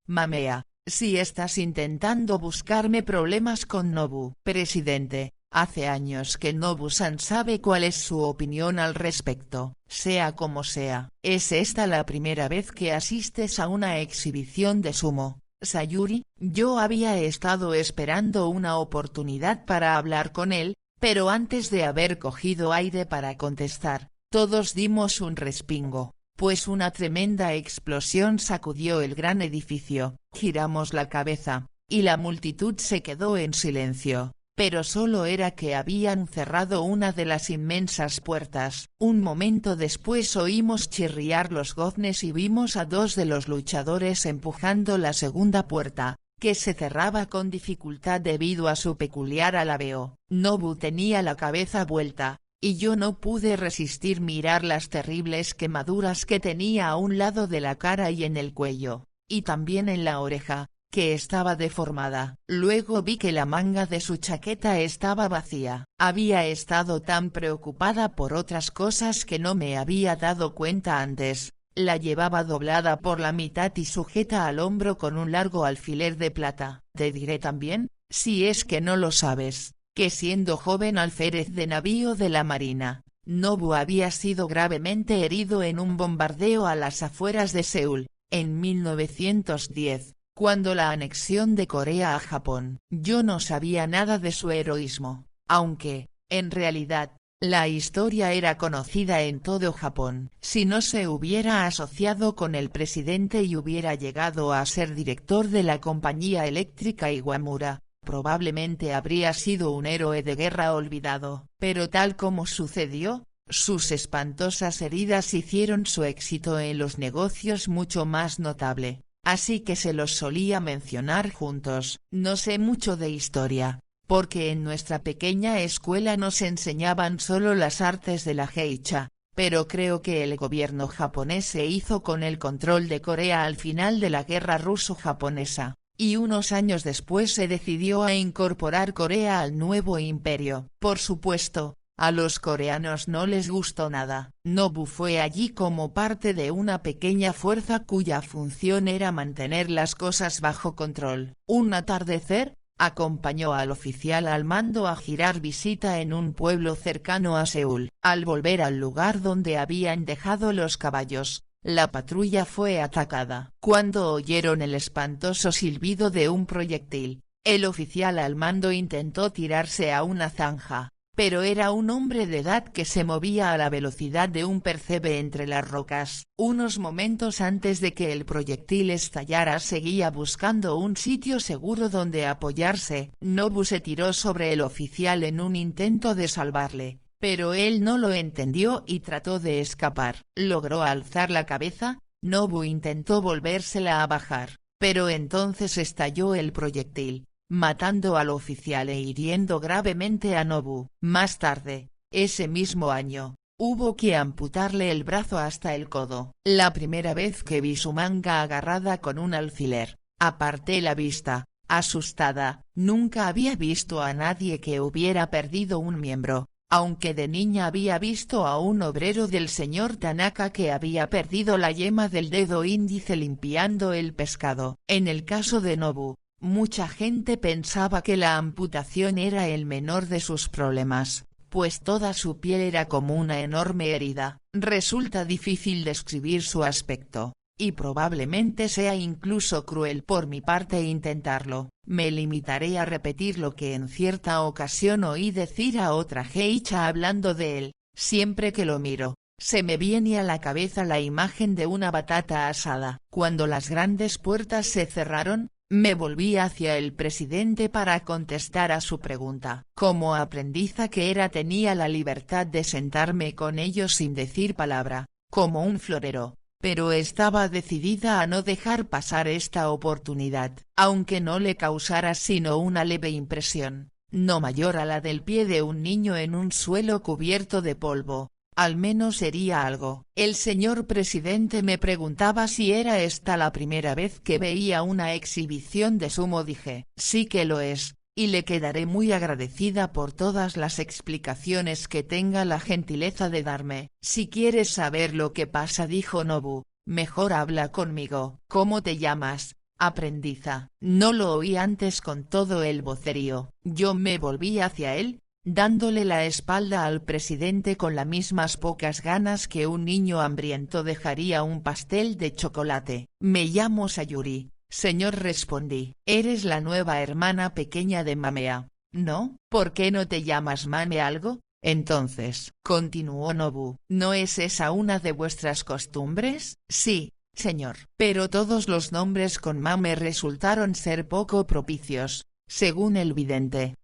Speaker 1: Mamea, si estás intentando buscarme problemas con Nobu. Presidente, hace años que Nobu-san sabe cuál es su opinión al respecto. Sea como sea, ¿es esta la primera vez que asistes a una exhibición de sumo, Sayuri? Yo había estado esperando una oportunidad para hablar con él, pero antes de haber cogido aire para contestar, todos dimos un respingo, pues una tremenda explosión sacudió el gran edificio. Giramos la cabeza, y la multitud se quedó en silencio. Pero solo era que habían cerrado una de las inmensas puertas. Un momento después oímos chirriar los goznes y vimos a dos de los luchadores empujando la segunda puerta, que se cerraba con dificultad debido a su peculiar alabeo. Nobu tenía la cabeza vuelta, y yo no pude resistir mirar las terribles quemaduras que tenía a un lado de la cara y en el cuello, y también en la oreja, que estaba deformada. Luego vi que la manga de su chaqueta estaba vacía. Había estado tan preocupada por otras cosas que no me había dado cuenta antes. La llevaba doblada por la mitad y sujeta al hombro con un largo alfiler de plata. Te diré también, si es que no lo sabes, que siendo joven alférez de navío de la Marina, Nobu había sido gravemente herido en un bombardeo a las afueras de Seúl, en 1910. Cuando la anexión de Corea a Japón. Yo no sabía nada de su heroísmo, aunque, en realidad, la historia era conocida en todo Japón. Si no se hubiera asociado con el presidente y hubiera llegado a ser director de la compañía eléctrica Iwamura, probablemente habría sido un héroe de guerra olvidado. Pero tal como sucedió, sus espantosas heridas hicieron su éxito en los negocios mucho más notable. Así que se los solía mencionar juntos. No sé mucho de historia, porque en nuestra pequeña escuela nos enseñaban solo las artes de la geisha, pero creo que el gobierno japonés se hizo con el control de Corea al final de la guerra ruso-japonesa, y unos años después se decidió a incorporar Corea al nuevo imperio. Por supuesto, a los coreanos no les gustó nada. Nobu fue allí como parte de una pequeña fuerza cuya función era mantener las cosas bajo control. Un atardecer, acompañó al oficial al mando a girar visita en un pueblo cercano a Seúl. Al volver al lugar donde habían dejado los caballos, la patrulla fue atacada. Cuando oyeron el espantoso silbido de un proyectil, el oficial al mando intentó tirarse a una zanja. Pero era un hombre de edad que se movía a la velocidad de un percebe entre las rocas. Unos momentos antes de que el proyectil estallara seguía buscando un sitio seguro donde apoyarse. Nobu se tiró sobre el oficial en un intento de salvarle, pero él no lo entendió y trató de escapar. Logró alzar la cabeza. Nobu intentó volvérsela a bajar, pero entonces estalló el proyectil, matando al oficial e hiriendo gravemente a Nobu. Más tarde, ese mismo año, hubo que amputarle el brazo hasta el codo. La primera vez que vi su manga agarrada con un alfiler, aparté la vista, asustada. Nunca había visto a nadie que hubiera perdido un miembro, aunque de niña había visto a un obrero del señor Tanaka que había perdido la yema del dedo índice limpiando el pescado. En el caso de Nobu, Mucha gente pensaba que la amputación era el menor de sus problemas, pues toda su piel era como una enorme herida. Resulta difícil describir su aspecto, y probablemente sea incluso cruel por mi parte intentarlo. Me limitaré a repetir lo que en cierta ocasión oí decir a otra geisha hablando de él: siempre que lo miro, se me viene a la cabeza la imagen de una batata asada. Cuando las grandes puertas se cerraron, me volví hacia el presidente para contestar a su pregunta. Como aprendiza que era, tenía la libertad de sentarme con ellos sin decir palabra, como un florero, pero estaba decidida a no dejar pasar esta oportunidad, aunque no le causara sino una leve impresión, no mayor a la del pie de un niño en un suelo cubierto de polvo. Al menos sería algo. El señor presidente me preguntaba si era esta la primera vez que veía una exhibición de sumo. Dije: sí que lo es, y le quedaré muy agradecida por todas las explicaciones que tenga la gentileza de darme. Si quieres saber lo que pasa, dijo Nobu, mejor habla conmigo. ¿Cómo te llamas, aprendiza? No lo oí antes con todo el vocerío. Yo me volví hacia él, dándole la espalda al presidente con las mismas pocas ganas que un niño hambriento dejaría un pastel de chocolate. Me llamo Sayuri, señor, respondí. Eres la nueva hermana pequeña de Mamea, ¿no? ¿Por qué no te llamas Mame algo? Entonces, continuó Nobu, ¿no es esa una de vuestras costumbres? Sí, señor. Pero todos los nombres con Mame resultaron ser poco propicios, según el vidente.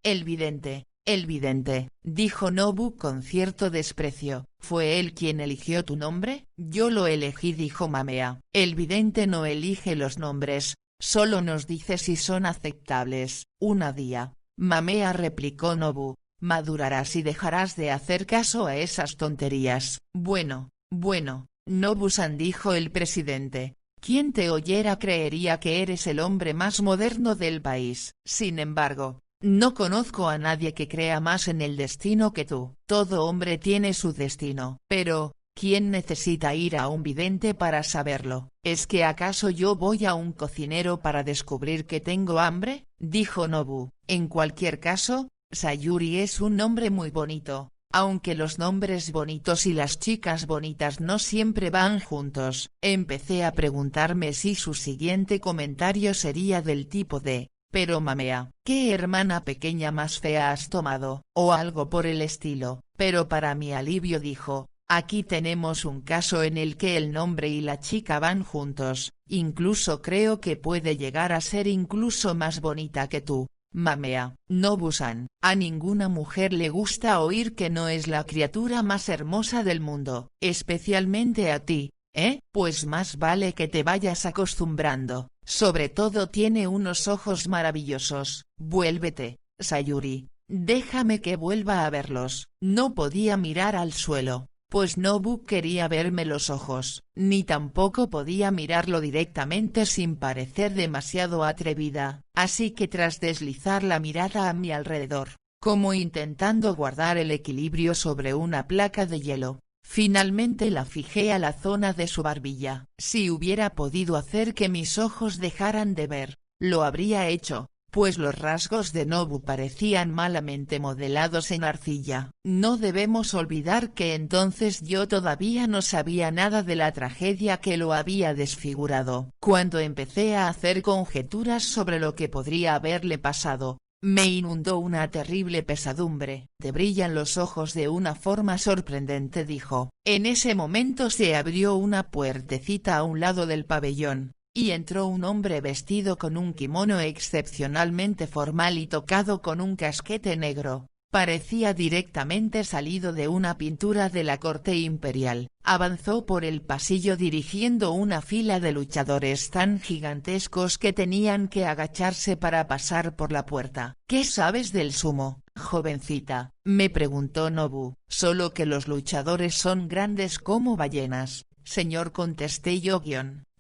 Speaker 1: El vidente, dijo Nobu con cierto desprecio. ¿Fue él quien eligió tu nombre? Yo lo elegí, dijo Mamea. El vidente no elige los nombres, solo nos dice si son aceptables. Una día, Mamea, replicó Nobu, madurarás y dejarás de hacer caso a esas tonterías. Bueno, Nobu-san, dijo el presidente. Quien te oyera creería que eres el hombre más moderno del país. Sin embargo, no conozco a nadie que crea más en el destino que tú. Todo hombre tiene su destino. Pero, ¿quién necesita ir a un vidente para saberlo? ¿Es que acaso yo voy a un cocinero para descubrir que tengo hambre? Dijo Nobu. En cualquier caso, Sayuri es un nombre muy bonito, aunque los nombres bonitos y las chicas bonitas no siempre van juntos. Empecé a preguntarme si su siguiente comentario sería del tipo de: pero Mamea, ¿qué hermana pequeña más fea has tomado? O algo por el estilo, pero para mi alivio dijo: aquí tenemos un caso en el que el nombre y la chica van juntos, incluso creo que puede llegar a ser incluso más bonita que tú, Mamea. Nobu-san, a ninguna mujer le gusta oír que no es la criatura más hermosa del mundo, especialmente a ti, ¿eh? Pues más vale que te vayas acostumbrando. Sobre todo tiene unos ojos maravillosos. Vuélvete, Sayuri, déjame que vuelva a verlos. No podía mirar al suelo, pues Nobu quería verme los ojos, ni tampoco podía mirarlo directamente sin parecer demasiado atrevida, así que tras deslizar la mirada a mi alrededor, como intentando guardar el equilibrio sobre una placa de hielo, finalmente la fijé a la zona de su barbilla. Si hubiera podido hacer que mis ojos dejaran de ver, lo habría hecho, pues los rasgos de Nobu parecían malamente modelados en arcilla. No debemos olvidar que entonces yo todavía no sabía nada de la tragedia que lo había desfigurado. Cuando empecé a hacer conjeturas sobre lo que podría haberle pasado, me inundó una terrible pesadumbre. Te brillan los ojos de una forma sorprendente, dijo. En ese momento se abrió una puertecita a un lado del pabellón, y entró un hombre vestido con un kimono excepcionalmente formal y tocado con un casquete negro. Parecía directamente salido de una pintura de la corte imperial. Avanzó por el pasillo dirigiendo una fila de luchadores tan gigantescos que tenían que agacharse para pasar por la puerta. ¿Qué sabes del sumo, jovencita?, me preguntó Nobu. Solo que los luchadores son grandes como ballenas, señor, contesté yo.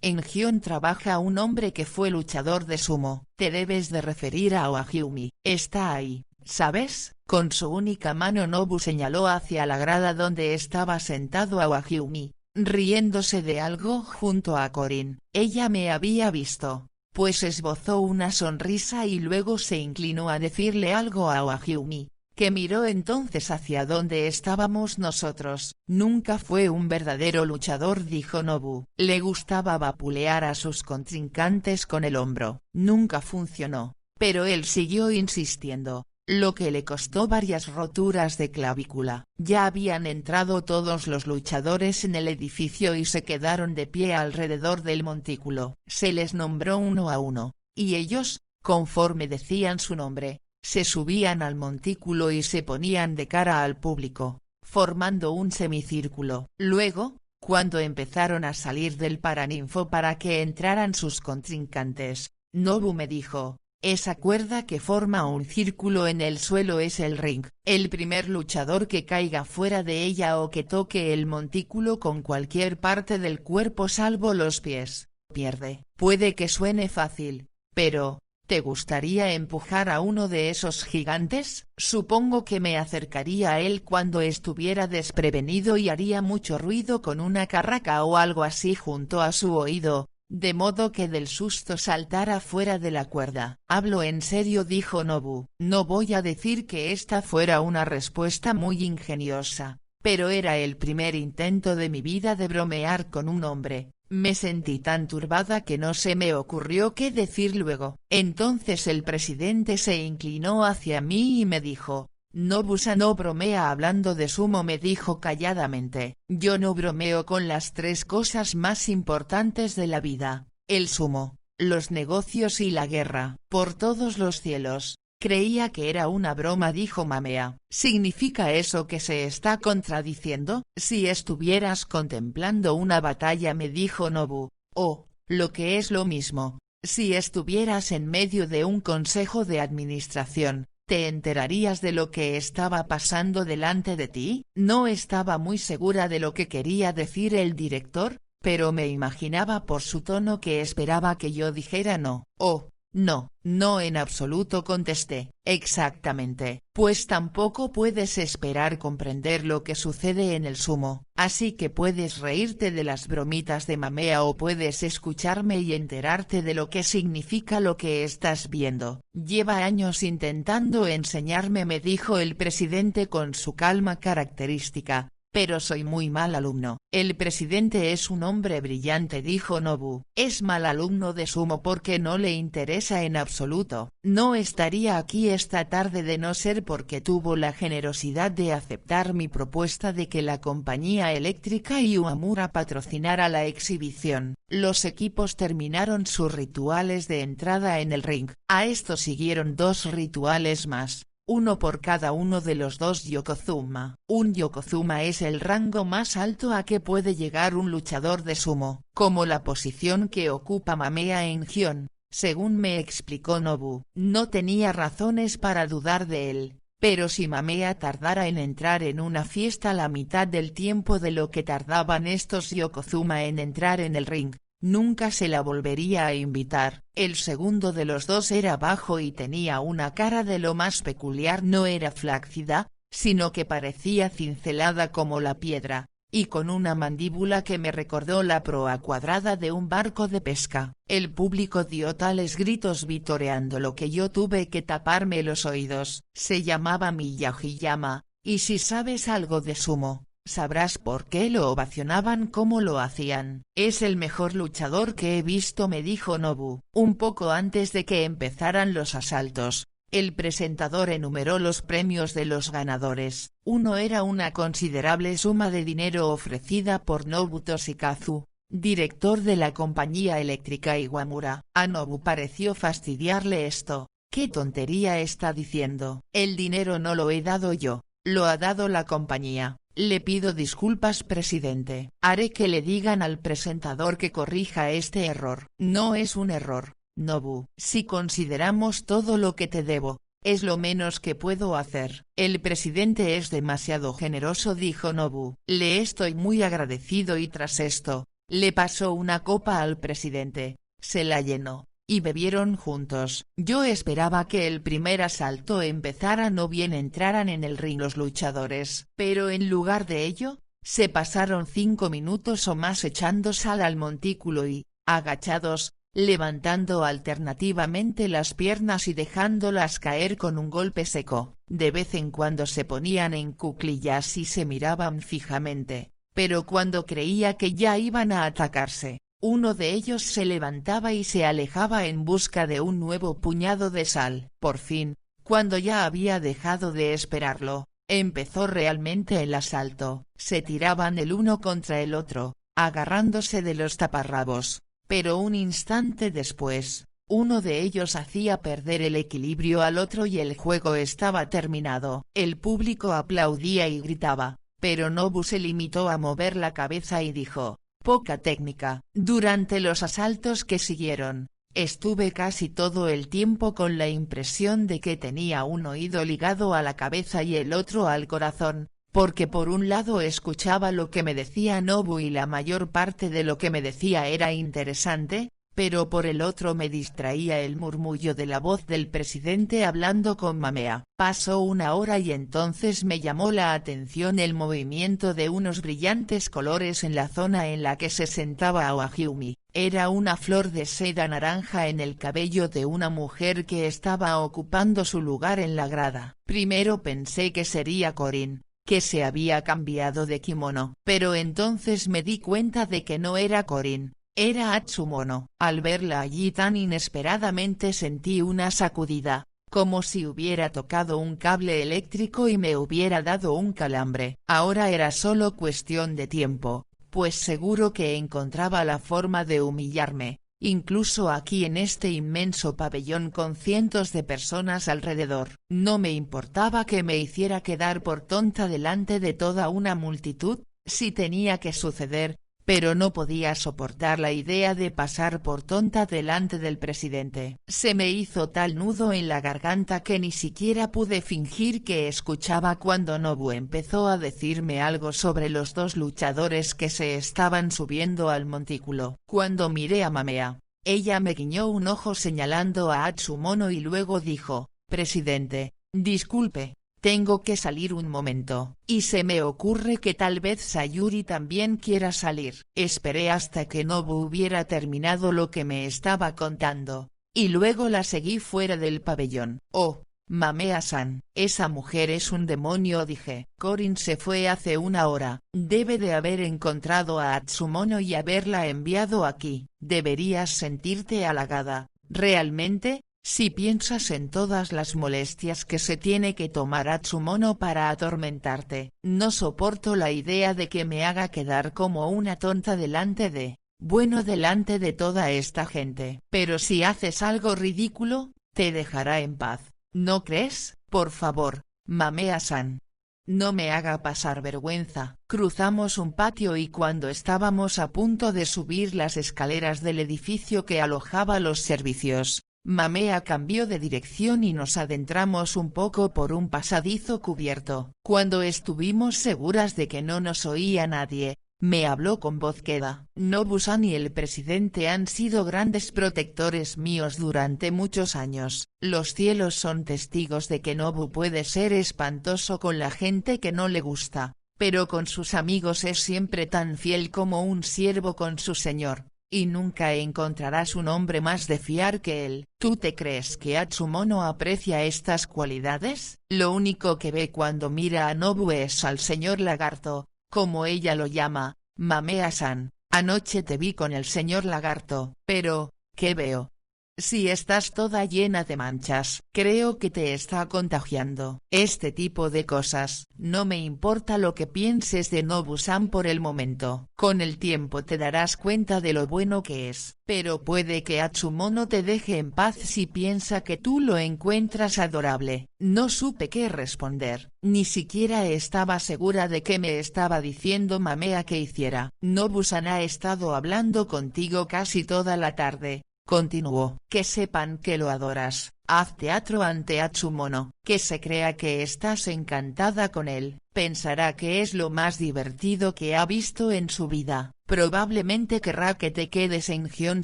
Speaker 1: En Gion trabaja un hombre que fue luchador de sumo. Te debes de referir a Ohagyumi. Está ahí, ¿sabes? Con su única mano Nobu señaló hacia la grada donde estaba sentado Ohagyumi, riéndose de algo junto a Korin. Ella me había visto, pues esbozó una sonrisa y luego se inclinó a decirle algo a Ohagyumi, que miró entonces hacia donde estábamos nosotros. Nunca fue un verdadero luchador, dijo Nobu. Le gustaba vapulear a sus contrincantes con el hombro. Nunca funcionó, pero él siguió insistiendo, lo que le costó varias roturas de clavícula. Ya habían entrado todos los luchadores en el edificio y se quedaron de pie alrededor del montículo. Se les nombró uno a uno, y ellos, conforme decían su nombre, se subían al montículo y se ponían de cara al público, formando un semicírculo. Luego, cuando empezaron a salir del paraninfo para que entraran sus contrincantes, Nobu me dijo: esa cuerda que forma un círculo en el suelo es el ring. El primer luchador que caiga fuera de ella o que toque el montículo con cualquier parte del cuerpo salvo los pies, pierde. Puede que suene fácil, pero ¿te gustaría empujar a uno de esos gigantes? Supongo que me acercaría a él cuando estuviera desprevenido y haría mucho ruido con una carraca o algo así junto a su oído, de modo que del susto saltara fuera de la cuerda. Hablo en serio, dijo Nobu. No voy a decir que esta fuera una respuesta muy ingeniosa, pero era el primer intento de mi vida de bromear con un hombre. Me sentí tan turbada que no se me ocurrió qué decir luego. Entonces el presidente se inclinó hacia mí y me dijo: Nobu-san no bromea hablando de sumo, me dijo calladamente. Yo no bromeo con las tres cosas más importantes de la vida: el sumo, los negocios y la guerra. Por todos los cielos, creía que era una broma, dijo Mamea. ¿Significa eso que se está contradiciendo? Si estuvieras contemplando una batalla, me dijo Nobu, o, lo que es lo mismo, si estuvieras en medio de un consejo de administración, ¿te enterarías de lo que estaba pasando delante de ti? No estaba muy segura de lo que quería decir el director, pero me imaginaba por su tono que esperaba que yo dijera no. Oh, no, no en absoluto, contesté. Exactamente. Pues tampoco puedes esperar comprender lo que sucede en el sumo, así que puedes reírte de las bromitas de Mamea o puedes escucharme y enterarte de lo que significa lo que estás viendo. Lleva años intentando enseñarme, me dijo el presidente con su calma característica, pero soy muy mal alumno. El presidente es un hombre brillante, dijo Nobu. Es mal alumno de sumo porque no le interesa en absoluto. No estaría aquí esta tarde de no ser porque tuvo la generosidad de aceptar mi propuesta de que la compañía eléctrica y Uemura patrocinara la exhibición. Los equipos terminaron sus rituales de entrada en el ring. A esto siguieron dos rituales más, uno por cada uno de los dos yokozuna. Un yokozuna es el rango más alto a que puede llegar un luchador de sumo, como la posición que ocupa Mamea en Gion, según me explicó Nobu. No tenía razones para dudar de él, pero si Mamea tardara en entrar en una fiesta la mitad del tiempo de lo que tardaban estos yokozuna en entrar en el ring, nunca se la volvería a invitar. El segundo de los dos era bajo y tenía una cara de lo más peculiar. No era flácida, sino que parecía cincelada como la piedra, y con una mandíbula que me recordó la proa cuadrada de un barco de pesca. El público dio tales gritos vitoreándolo que yo tuve que taparme los oídos. Se llamaba Miyagi-yama, y si sabes algo de sumo, sabrás por qué lo ovacionaban como lo hacían. Es el mejor luchador que he visto, me dijo Nobu. Un poco antes de que empezaran los asaltos, el presentador enumeró los premios de los ganadores. Uno era una considerable suma de dinero ofrecida por Nobu Toshikazu, director de la compañía eléctrica Uemura. A Nobu pareció fastidiarle esto. ¿Qué tontería está diciendo? El dinero no lo he dado yo, lo ha dado la compañía. Le pido disculpas, presidente. Haré que le digan al presentador que corrija este error. No es un error, Nobu. Si consideramos todo lo que te debo, es lo menos que puedo hacer. El presidente es demasiado generoso, dijo Nobu. Le estoy muy agradecido. Y tras esto, le pasó una copa al presidente, se la llenó, y bebieron juntos. Yo esperaba que el primer asalto empezara no bien entraran en el ring los luchadores, pero en lugar de ello, se pasaron 5 minutos o más echando sal al montículo y, agachados, levantando alternativamente las piernas y dejándolas caer con un golpe seco. De vez en cuando se ponían en cuclillas y se miraban fijamente, pero cuando creía que ya iban a atacarse, uno de ellos se levantaba y se alejaba en busca de un nuevo puñado de sal. Por fin, cuando ya había dejado de esperarlo, empezó realmente el asalto. Se tiraban el uno contra el otro, agarrándose de los taparrabos, pero un instante después, uno de ellos hacía perder el equilibrio al otro y el juego estaba terminado. El público aplaudía y gritaba, pero Nobu se limitó a mover la cabeza y dijo: poca técnica. Durante los asaltos que siguieron, estuve casi todo el tiempo con la impresión de que tenía un oído ligado a la cabeza y el otro al corazón, porque por un lado escuchaba lo que me decía Nobu y la mayor parte de lo que me decía era interesante, pero por el otro me distraía el murmullo de la voz del presidente hablando con Mamea. Pasó una hora y entonces me llamó la atención el movimiento de unos brillantes colores en la zona en la que se sentaba Aoyumi. Era una flor de seda naranja en el cabello de una mujer que estaba ocupando su lugar en la grada. Primero pensé que sería Corin, que se había cambiado de kimono, pero entonces me di cuenta de que no era Corin. Era Atsumono. Al verla allí tan inesperadamente sentí una sacudida, como si hubiera tocado un cable eléctrico y me hubiera dado un calambre. Ahora era solo cuestión de tiempo, pues seguro que encontraba la forma de humillarme, incluso aquí en este inmenso pabellón con cientos de personas alrededor. No me importaba que me hiciera quedar por tonta delante de toda una multitud, si tenía que suceder, pero no podía soportar la idea de pasar por tonta delante del presidente. Se me hizo tal nudo en la garganta que ni siquiera pude fingir que escuchaba cuando Nobu empezó a decirme algo sobre los dos luchadores que se estaban subiendo al montículo. Cuando miré a Mamea, ella me guiñó un ojo señalando a Atsumono y luego dijo: presidente, disculpe, tengo que salir un momento, y se me ocurre que tal vez Sayuri también quiera salir. Esperé hasta que Nobu hubiera terminado lo que me estaba contando, y luego la seguí fuera del pabellón. Oh, Mamea-san, esa mujer es un demonio, dije. Corin se fue hace una hora, debe de haber encontrado a Atsumono y haberla enviado aquí. Deberías sentirte halagada, realmente. Si piensas en todas las molestias que se tiene que tomar Atsumono para atormentarte. No soporto la idea de que me haga quedar como una tonta delante de toda esta gente. Pero si haces algo ridículo, te dejará en paz, ¿no crees? Por favor, Mamea-san. No me haga pasar vergüenza. Cruzamos un patio y cuando estábamos a punto de subir las escaleras del edificio que alojaba los servicios, Mamea cambió de dirección y nos adentramos un poco por un pasadizo cubierto. Cuando estuvimos seguras de que no nos oía nadie, me habló con voz queda. Nobu-san y el presidente han sido grandes protectores míos durante muchos años. Los cielos son testigos de que Nobu puede ser espantoso con la gente que no le gusta, pero con sus amigos es siempre tan fiel como un siervo con su señor. Y nunca encontrarás un hombre más de fiar que él. ¿Tú te crees que Atsumono aprecia estas cualidades? Lo único que ve cuando mira a Nobu es al señor Lagarto, como ella lo llama, Mamea-san. Anoche te vi con el señor Lagarto. Pero, ¿qué veo? Si estás toda llena de manchas, creo que te está contagiando. Este tipo de cosas. No me importa lo que pienses de Nobu-san por el momento. Con el tiempo te darás cuenta de lo bueno que es. Pero puede que Atsumono te deje en paz si piensa que tú lo encuentras adorable. No supe qué responder. Ni siquiera estaba segura de qué me estaba diciendo Mamea que hiciera. Nobu-san ha estado hablando contigo casi toda la tarde. Continuó. Que sepan que lo adoras. Haz teatro ante Atsumono. Que se crea que estás encantada con él. Pensará que es lo más divertido que ha visto en su vida. Probablemente querrá que te quedes en Gion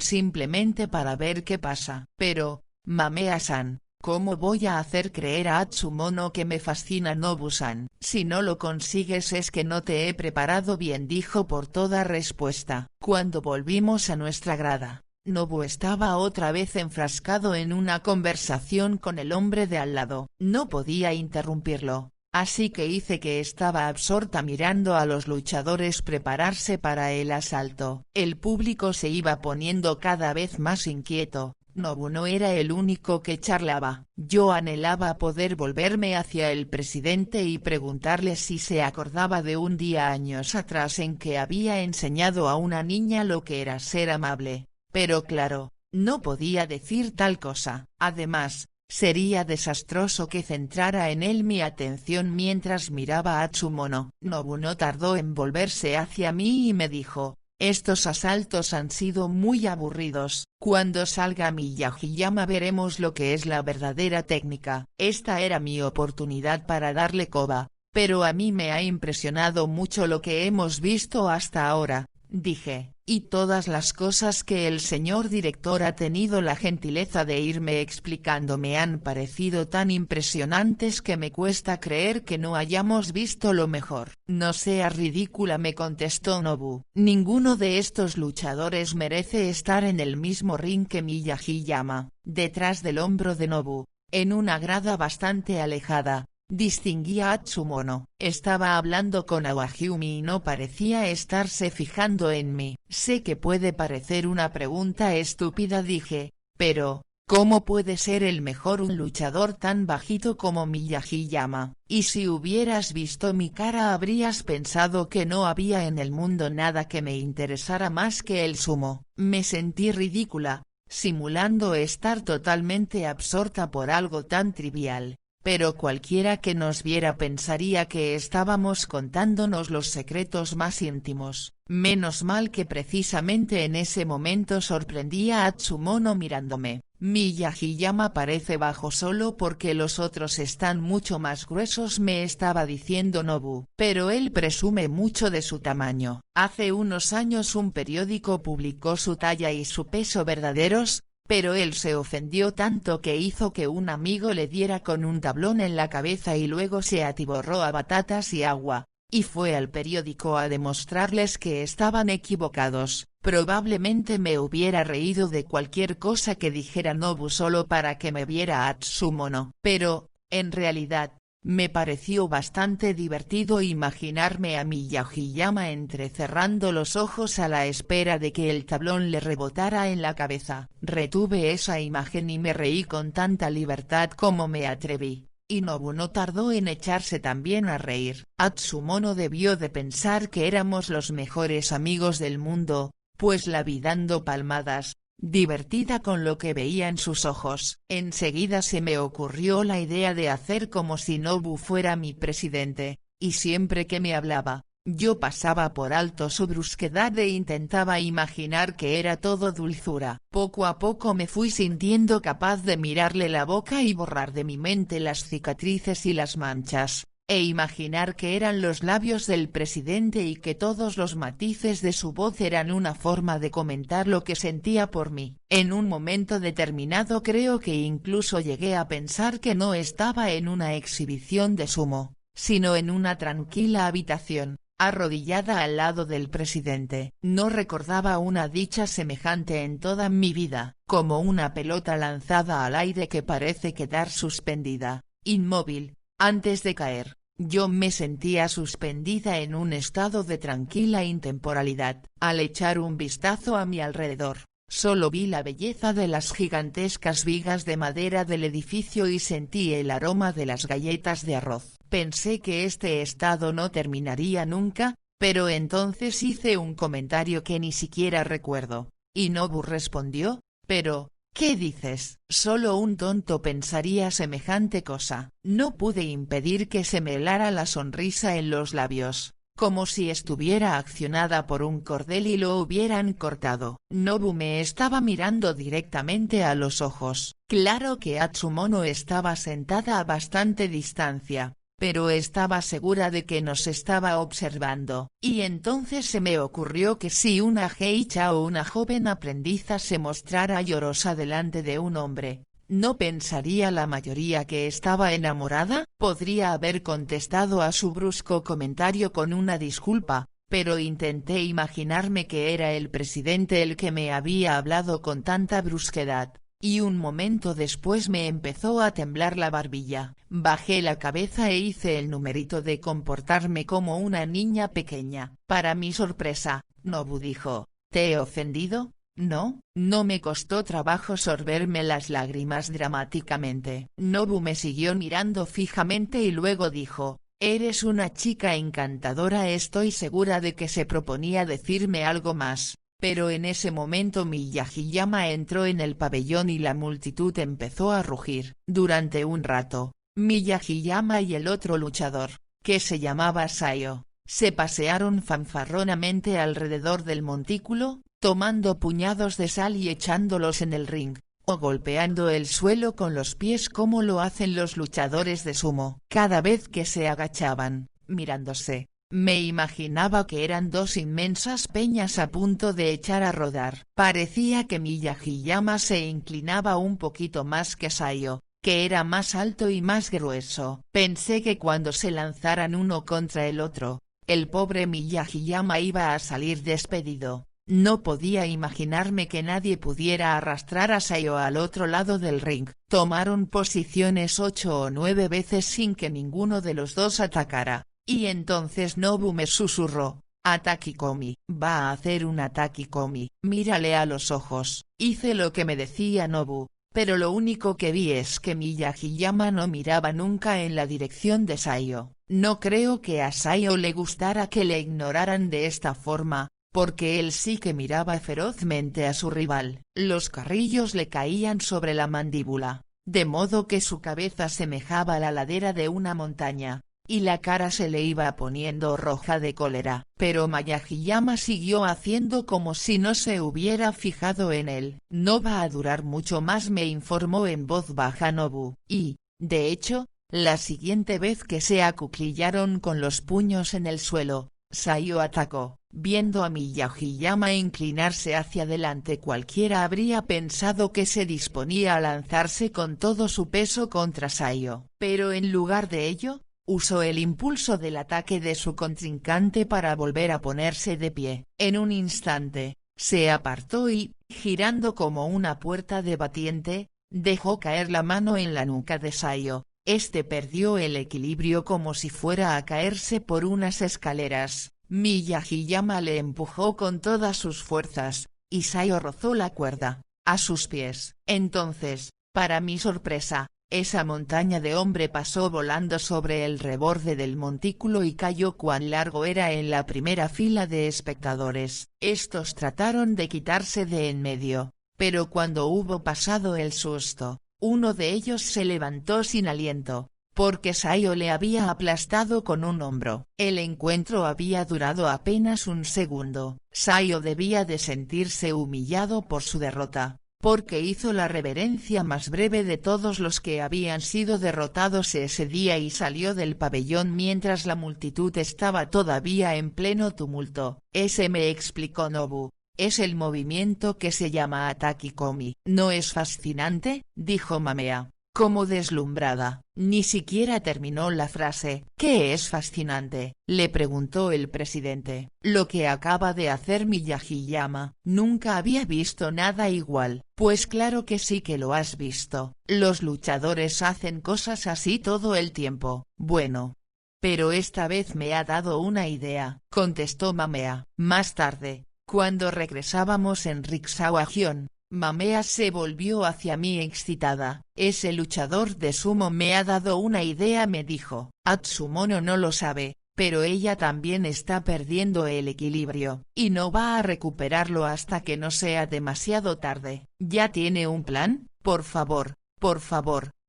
Speaker 1: simplemente para ver qué pasa. Pero, Mamea-san, ¿cómo voy a hacer creer a Atsumono que me fascina Nobu-san? Si no lo consigues es que no te he preparado bien, dijo por toda respuesta. Cuando volvimos a nuestra grada, Nobu estaba otra vez enfrascado en una conversación con el hombre de al lado. No podía interrumpirlo, así que hice que estaba absorta mirando a los luchadores prepararse para el asalto. El público se iba poniendo cada vez más inquieto. Nobu no era el único que charlaba. Yo anhelaba poder volverme hacia el presidente y preguntarle si se acordaba de un día años atrás en que había enseñado a una niña lo que era ser amable, pero claro, no podía decir tal cosa. Además, sería desastroso que centrara en él mi atención mientras miraba a Tsumono. Nobu no tardó en volverse hacia mí y me dijo: estos asaltos han sido muy aburridos. Cuando salga Miyagi-yama veremos lo que es la verdadera técnica. Esta era mi oportunidad para darle coba, pero a mí me ha impresionado mucho lo que hemos visto hasta ahora, dije, y todas las cosas que el señor director ha tenido la gentileza de irme explicando me han parecido tan impresionantes que me cuesta creer que no hayamos visto lo mejor. No seas ridícula, me contestó Nobu. Ninguno de estos luchadores merece estar en el mismo ring que Miyagi-yama. Detrás del hombro de Nobu, en una grada bastante alejada, distinguía a Tsumono. Estaba hablando con Awahyumi y no parecía estarse fijando en mí. Sé que puede parecer una pregunta estúpida, dije, pero ¿cómo puede ser el mejor un luchador tan bajito como Miyagi-yama? Y si hubieras visto mi cara habrías pensado que no había en el mundo nada que me interesara más que el sumo. Me sentí ridícula, simulando estar totalmente absorta por algo tan trivial. Pero cualquiera que nos viera pensaría que estábamos contándonos los secretos más íntimos. Menos mal que precisamente en ese momento sorprendía a Tsumono mirándome. Miyagi-yama parece bajo solo porque los otros están mucho más gruesos, me estaba diciendo Nobu. Pero él presume mucho de su tamaño. Hace unos años un periódico publicó su talla y su peso verdaderos, pero él se ofendió tanto que hizo que un amigo le diera con un tablón en la cabeza y luego se atiborró a batatas y agua, y fue al periódico a demostrarles que estaban equivocados. Probablemente me hubiera reído de cualquier cosa que dijera Nobu solo para que me viera a Tsumono. Pero, en realidad, me pareció bastante divertido imaginarme a Miyagi-yama entrecerrando los ojos a la espera de que el tablón le rebotara en la cabeza. Retuve esa imagen y me reí con tanta libertad como me atreví, y Nobu no tardó en echarse también a reír. Tsumono debió de pensar que éramos los mejores amigos del mundo, pues la vi dando palmadas, divertida con lo que veía en sus ojos. Enseguida se me ocurrió la idea de hacer como si Nobu fuera mi presidente, y siempre que me hablaba, yo pasaba por alto su brusquedad e intentaba imaginar que era todo dulzura. Poco a poco me fui sintiendo capaz de mirarle la boca y borrar de mi mente las cicatrices y las manchas, e imaginar que eran los labios del presidente y que todos los matices de su voz eran una forma de comentar lo que sentía por mí. En un momento determinado creo que incluso llegué a pensar que no estaba en una exhibición de sumo, sino en una tranquila habitación, arrodillada al lado del presidente. No recordaba una dicha semejante en toda mi vida, como una pelota lanzada al aire que parece quedar suspendida, inmóvil, antes de caer. Yo me sentía suspendida en un estado de tranquila intemporalidad. Al echar un vistazo a mi alrededor, solo vi la belleza de las gigantescas vigas de madera del edificio y sentí el aroma de las galletas de arroz. Pensé que este estado no terminaría nunca, pero entonces hice un comentario que ni siquiera recuerdo, y Nobu respondió: pero, ¿qué dices? Solo un tonto pensaría semejante cosa. No pude impedir que se me helara la sonrisa en los labios, como si estuviera accionada por un cordel y lo hubieran cortado. Nobu me estaba mirando directamente a los ojos. Claro que Tsumono estaba sentada a bastante distancia, pero estaba segura de que nos estaba observando, y entonces se me ocurrió que si una geisha o una joven aprendiza se mostrara llorosa delante de un hombre, ¿no pensaría la mayoría que estaba enamorada? Podría haber contestado a su brusco comentario con una disculpa, pero intenté imaginarme que era el presidente el que me había hablado con tanta brusquedad, y un momento después me empezó a temblar la barbilla. Bajé la cabeza e hice el numerito de comportarme como una niña pequeña. Para mi sorpresa, Nobu dijo: ¿te he ofendido? No, no me costó trabajo sorberme las lágrimas dramáticamente. Nobu me siguió mirando fijamente y luego dijo: eres una chica encantadora. Estoy segura de que se proponía decirme algo más, pero en ese momento Miyagiyama entró en el pabellón y la multitud empezó a rugir. Durante un rato, Miyagiyama y el otro luchador, que se llamaba Sayo, se pasearon fanfarronamente alrededor del montículo, tomando puñados de sal y echándolos en el ring, o golpeando el suelo con los pies como lo hacen los luchadores de sumo. Cada vez que se agachaban, mirándose, me imaginaba que eran dos inmensas peñas a punto de echar a rodar. Parecía que Miyagiyama se inclinaba un poquito más que Sayo, que era más alto y más grueso. Pensé que cuando se lanzaran uno contra el otro, el pobre Miyagiyama iba a salir despedido. No podía imaginarme que nadie pudiera arrastrar a Sayo al otro lado del ring. Tomaron posiciones 8 o 9 veces sin que ninguno de los dos atacara, y entonces Nobu me susurró: Atakikomi. Va a hacer un Atakikomi. Mírale a los ojos. Hice lo que me decía Nobu, pero lo único que vi es que Miyagiyama no miraba nunca en la dirección de Sayo. No creo que a Sayo le gustara que le ignoraran de esta forma, porque él sí que miraba ferozmente a su rival. Los carrillos le caían sobre la mandíbula, de modo que su cabeza semejaba la ladera de una montaña, y la cara se le iba poniendo roja de cólera. Pero Miyagiyama siguió haciendo como si no se hubiera fijado en él. No va a durar mucho más, me informó en voz baja Nobu, y, de hecho, la siguiente vez que se acuclillaron con los puños en el suelo, Sayo atacó. Viendo a Miyagiyama inclinarse hacia adelante, cualquiera habría pensado que se disponía a lanzarse con todo su peso contra Sayo. Pero en lugar de ello, usó el impulso del ataque de su contrincante para volver a ponerse de pie. En un instante, se apartó y, girando como una puerta de batiente, dejó caer la mano en la nuca de Sayo. Este perdió el equilibrio como si fuera a caerse por unas escaleras. Miyagiyama le empujó con todas sus fuerzas, y Sayo rozó la cuerda, a sus pies. Entonces, para mi sorpresa, esa montaña de hombre pasó volando sobre el reborde del montículo y cayó cuán largo era en la primera fila de espectadores. Estos trataron de quitarse de en medio, pero cuando hubo pasado el susto, uno de ellos se levantó sin aliento, porque Sayo le había aplastado con un hombro. El encuentro había durado apenas un segundo. Sayo debía de sentirse humillado por su derrota, porque hizo la reverencia más breve de todos los que habían sido derrotados ese día y salió del pabellón mientras la multitud estaba todavía en pleno tumulto. Ese, me explicó Nobu, es el movimiento que se llama Atakikomi. ¿No es fascinante?, dijo Mamea, como deslumbrada. Ni siquiera terminó la frase. ¿Qué es fascinante?, le preguntó el presidente. Lo que acaba de hacer Miyagiyama. Nunca había visto nada igual. Pues claro que sí que lo has visto. Los luchadores hacen cosas así todo el tiempo. Bueno, pero esta vez me ha dado una idea, contestó Mamea. Más tarde, cuando regresábamos en Rikshawa-gion, Mamea se volvió hacia mí excitada. Ese luchador de sumo me ha dado una idea, me dijo. Atsumono no lo sabe, pero ella también está perdiendo el equilibrio, y no va a recuperarlo hasta que no sea demasiado tarde. ¿Ya tiene un plan? Por favor,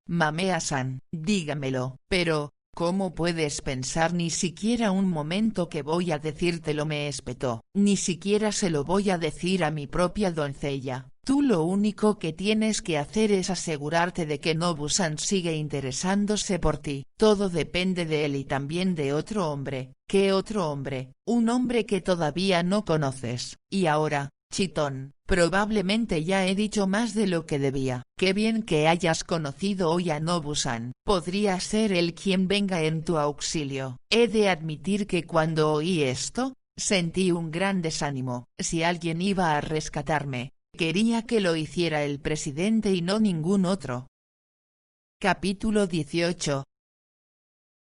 Speaker 1: Mamea-san, dígamelo. Pero, ¿cómo puedes pensar ni siquiera un momento que voy a decírtelo?, me espetó. Ni siquiera se lo voy a decir a mi propia doncella. Tú lo único que tienes que hacer es asegurarte de que Nobu-san sigue interesándose por ti. Todo depende de él y también de otro hombre. ¿Qué otro hombre? Un hombre que todavía no conoces. Y ahora, chitón, probablemente ya he dicho más de lo que debía. Qué bien que hayas conocido hoy a Nobu-san. Podría ser él quien venga en tu auxilio. He de admitir que cuando oí esto, Sentí un gran desánimo. Si alguien iba a rescatarme, quería que lo hiciera el presidente y no ningún otro. Capítulo 18.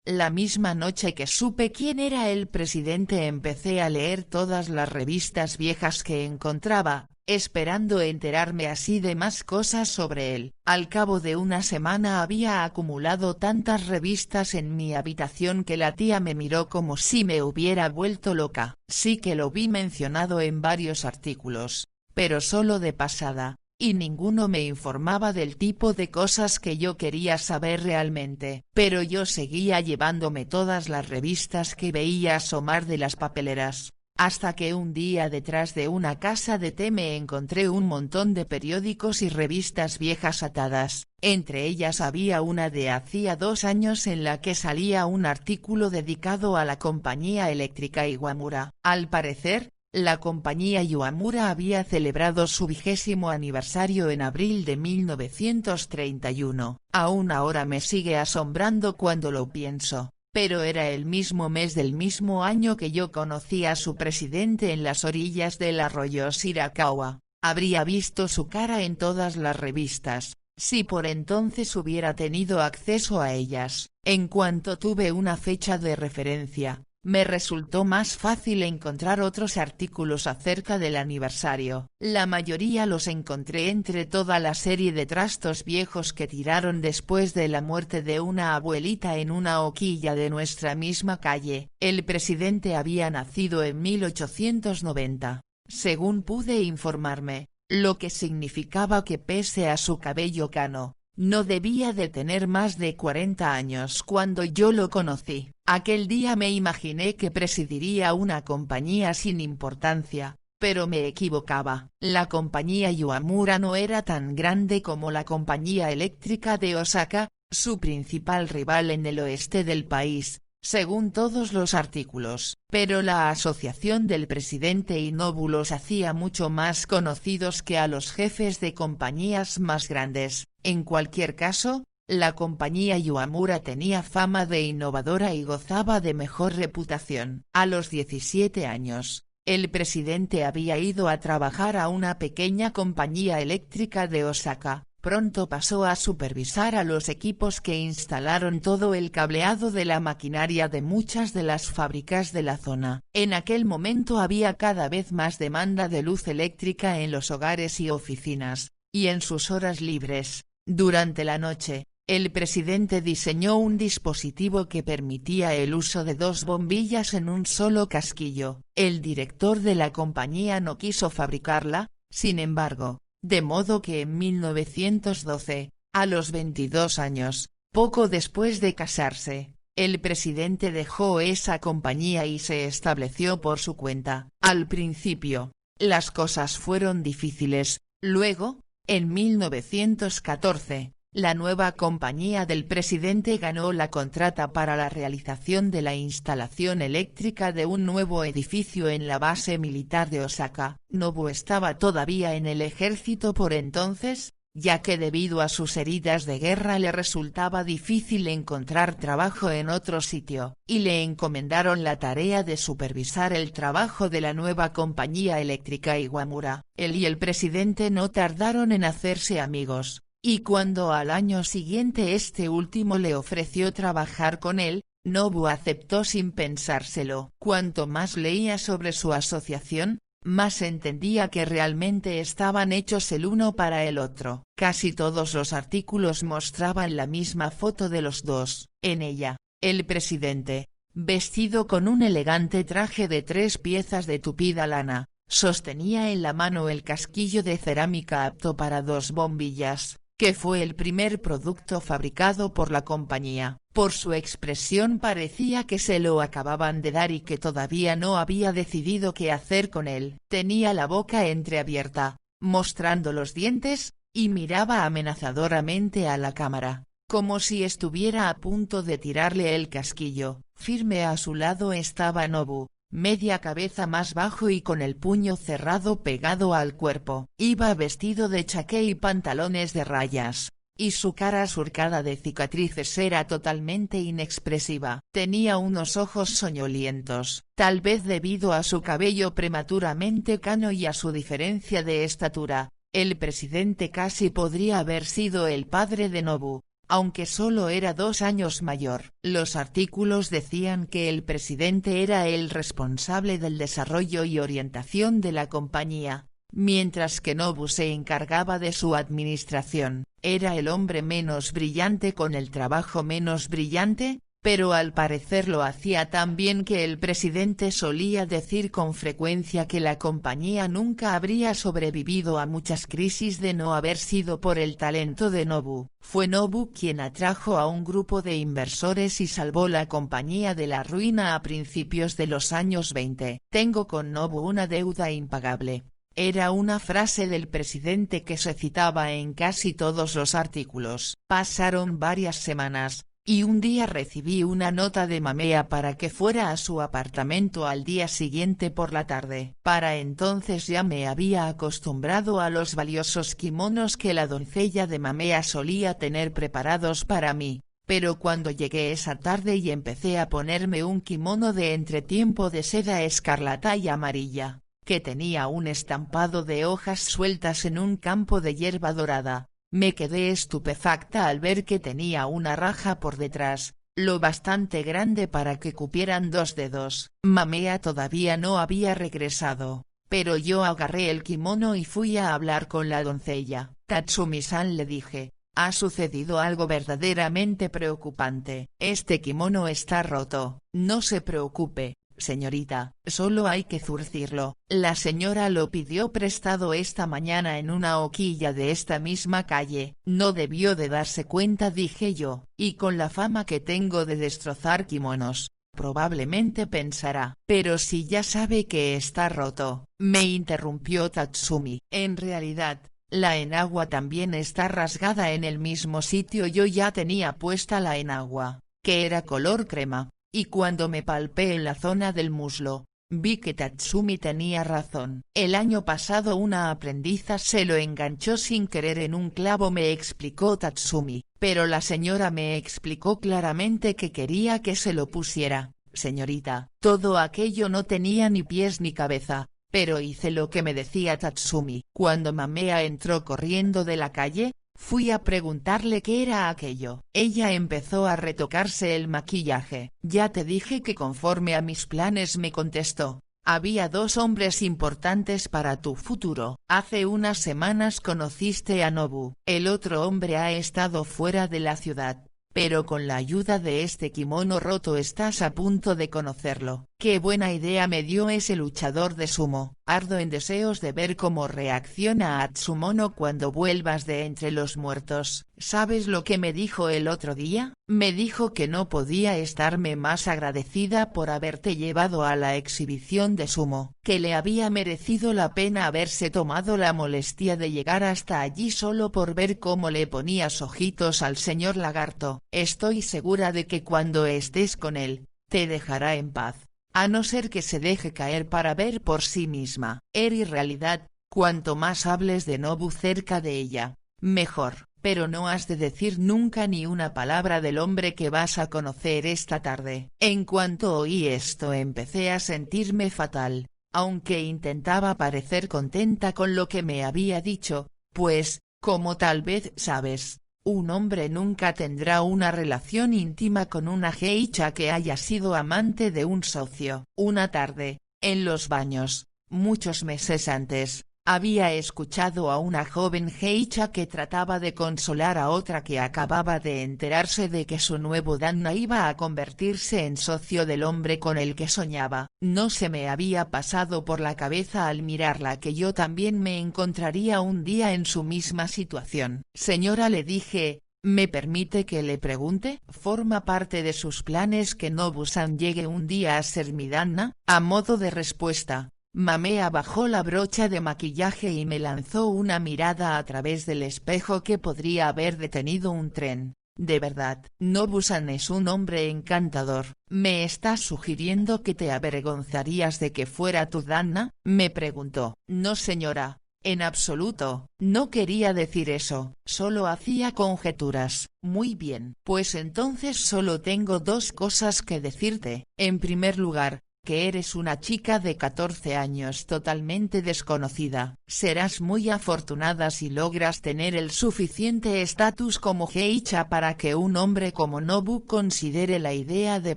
Speaker 1: La misma noche que supe quién era el presidente empecé a leer todas las revistas viejas que encontraba, esperando enterarme así de más cosas sobre él. Al cabo de una semana había acumulado tantas revistas en mi habitación que la tía me miró como si me hubiera vuelto loca. Sí que lo vi mencionado en varios artículos, pero solo de pasada, y ninguno me informaba del tipo de cosas que yo quería saber realmente. Pero yo seguía llevándome todas las revistas que veía asomar de las papeleras, hasta que un día detrás de una casa de té me encontré un montón de periódicos y revistas viejas atadas. Entre ellas había una de hacía 2 años en la que salía un artículo dedicado a la compañía eléctrica Iwamura. Al parecer, la compañía Iwamura había celebrado su 20º aniversario en abril de 1931. Aún ahora me sigue asombrando cuando lo pienso, pero era el mismo mes del mismo año que yo conocí a su presidente en las orillas del arroyo Shirakawa. Habría visto su cara en todas las revistas, si por entonces hubiera tenido acceso a ellas. En cuanto tuve una fecha de referencia, me resultó más fácil encontrar otros artículos acerca del aniversario. La mayoría los encontré entre toda la serie de trastos viejos que tiraron después de la muerte de una abuelita en una hoquilla de nuestra misma calle. El presidente había nacido en 1890, según pude informarme, lo que significaba que pese a su cabello cano, no debía de tener más de 40 años cuando yo lo conocí. Aquel día me imaginé que presidiría una compañía sin importancia, pero me equivocaba. La compañía Iwamura no era tan grande como la compañía eléctrica de Osaka, su principal rival en el oeste del país, según todos los artículos. Pero la asociación del presidente Inobu los hacía mucho más conocidos que a los jefes de compañías más grandes. En cualquier caso, la compañía Iwamura tenía fama de innovadora y gozaba de mejor reputación. A los 17 años, el presidente había ido a trabajar a una pequeña compañía eléctrica de Osaka. Pronto pasó a supervisar a los equipos que instalaron todo el cableado de la maquinaria de muchas de las fábricas de la zona. En aquel momento había cada vez más demanda de luz eléctrica en los hogares y oficinas, y en sus horas libres, durante la noche, el presidente diseñó un dispositivo que permitía el uso de 2 bombillas en un solo casquillo. El director de la compañía no quiso fabricarla, sin embargo, de modo que en 1912, a los 22 años, poco después de casarse, el presidente dejó esa compañía y se estableció por su cuenta. Al principio, las cosas fueron difíciles. Luego, en 1914, la nueva compañía del presidente ganó la contrata para la realización de la instalación eléctrica de un nuevo edificio en la base militar de Osaka. Nobu estaba todavía en el ejército por entonces, ya que debido a sus heridas de guerra le resultaba difícil encontrar trabajo en otro sitio, y le encomendaron la tarea de supervisar el trabajo de la nueva compañía eléctrica Iwamura. Él y el presidente no tardaron en hacerse amigos, y cuando al año siguiente este último le ofreció trabajar con él, Nobu aceptó sin pensárselo. Cuanto más leía sobre su asociación, más entendía que realmente estaban hechos el uno para el otro. Casi todos los artículos mostraban la misma foto de los dos. En ella, el presidente, vestido con un elegante traje de 3 piezas de tupida lana, sostenía en la mano el casquillo de cerámica apto para 2 bombillas, que fue el primer producto fabricado por la compañía. Por su expresión parecía que se lo acababan de dar y que todavía no había decidido qué hacer con él. Tenía la boca entreabierta, mostrando los dientes, y miraba amenazadoramente a la cámara, como si estuviera a punto de tirarle el casquillo. Firme a su lado estaba Nobu, media cabeza más bajo y con el puño cerrado pegado al cuerpo. Iba vestido de chaqué y pantalones de rayas, y su cara surcada de cicatrices era totalmente inexpresiva. Tenía unos ojos soñolientos, tal vez debido a su cabello prematuramente cano y a su diferencia de estatura. El presidente casi podría haber sido el padre de Nobu, aunque solo era 2 años mayor. Los artículos decían que el presidente era el responsable del desarrollo y orientación de la compañía, mientras que Nobu se encargaba de su administración. Era el hombre menos brillante con el trabajo menos brillante, pero al parecer lo hacía tan bien que el presidente solía decir con frecuencia que la compañía nunca habría sobrevivido a muchas crisis de no haber sido por el talento de Nobu. Fue Nobu quien atrajo a un grupo de inversores y salvó la compañía de la ruina a principios de los años 20. Tengo con Nobu una deuda impagable. Era una frase del presidente que se citaba en casi todos los artículos. Pasaron varias semanas, y un día recibí una nota de Mamea para que fuera a su apartamento al día siguiente por la tarde. Para entonces ya me había acostumbrado a los valiosos kimonos que la doncella de Mamea solía tener preparados para mí, pero cuando llegué esa tarde y empecé a ponerme un kimono de entretiempo de seda escarlata y amarilla, que tenía un estampado de hojas sueltas en un campo de hierba dorada, me quedé estupefacta al ver que tenía una raja por detrás, lo bastante grande para que cupieran 2 dedos. Mamea todavía no había regresado, pero yo agarré el kimono y fui a hablar con la doncella. Tatsumi-san, le dije, ha sucedido algo verdaderamente preocupante. Este kimono está roto. No se preocupe, señorita, solo hay que zurcirlo. La señora lo pidió prestado esta mañana en una hoquilla de esta misma calle. No debió de darse cuenta, dije yo, y con la fama que tengo de destrozar kimonos, probablemente pensará. Pero si ya sabe que está roto, me interrumpió Tatsumi. En realidad, la enagua también está rasgada en el mismo sitio. Yo ya tenía puesta la enagua, que era color crema, y cuando me palpé en la zona del muslo, vi que Tatsumi tenía razón. El año pasado una aprendiza se lo enganchó sin querer en un clavo, me explicó Tatsumi, pero la señora me explicó claramente que quería que se lo pusiera. Señorita, todo aquello no tenía ni pies ni cabeza, pero hice lo que me decía Tatsumi. Cuando Mamea entró corriendo de la calle, fui a preguntarle qué era aquello. Ella empezó a retocarse el maquillaje. Ya te dije que conforme a mis planes, me contestó. Había 2 hombres importantes para tu futuro. Hace unas semanas conociste a Nobu. El otro hombre ha estado fuera de la ciudad, pero con la ayuda de este kimono roto estás a punto de conocerlo. Qué buena idea me dio ese luchador de sumo. Ardo en deseos de ver cómo reacciona Atsumono cuando vuelvas de entre los muertos. ¿Sabes lo que me dijo el otro día? Me dijo que no podía estarme más agradecida por haberte llevado a la exhibición de sumo, que le había merecido la pena haberse tomado la molestia de llegar hasta allí solo por ver cómo le ponías ojitos al señor Lagarto. Estoy segura de que cuando estés con él, te dejará en paz, a no ser que se deje caer para ver por sí misma. En realidad, cuanto más hables de Nobu cerca de ella, mejor, pero no has de decir nunca ni una palabra del hombre que vas a conocer esta tarde. En cuanto oí esto empecé a sentirme fatal, aunque intentaba parecer contenta con lo que me había dicho, pues, como tal vez sabes, un hombre nunca tendrá una relación íntima con una geisha que haya sido amante de un socio. Una tarde, en los baños, muchos meses antes, había escuchado a una joven geisha que trataba de consolar a otra que acababa de enterarse de que su nuevo danna iba a convertirse en socio del hombre con el que soñaba. No se me había pasado por la cabeza al mirarla que yo también me encontraría un día en su misma situación. Señora, le dije, ¿me permite que le pregunte? ¿Forma parte de sus planes que Nobu-san llegue un día a ser mi danna? A modo de respuesta, Mamea bajó la brocha de maquillaje y me lanzó una mirada a través del espejo que podría haber detenido un tren. De verdad, Nobu-san es un hombre encantador. ¿Me estás sugiriendo que te avergonzarías de que fuera tu danna? Me preguntó. No, señora, En absoluto, no quería decir eso, solo hacía conjeturas. Muy bien. Pues entonces solo tengo dos cosas que decirte. En primer lugar, que eres una chica de 14 años totalmente desconocida. Serás muy afortunada si logras tener el suficiente estatus como geisha para que un hombre como Nobu considere la idea de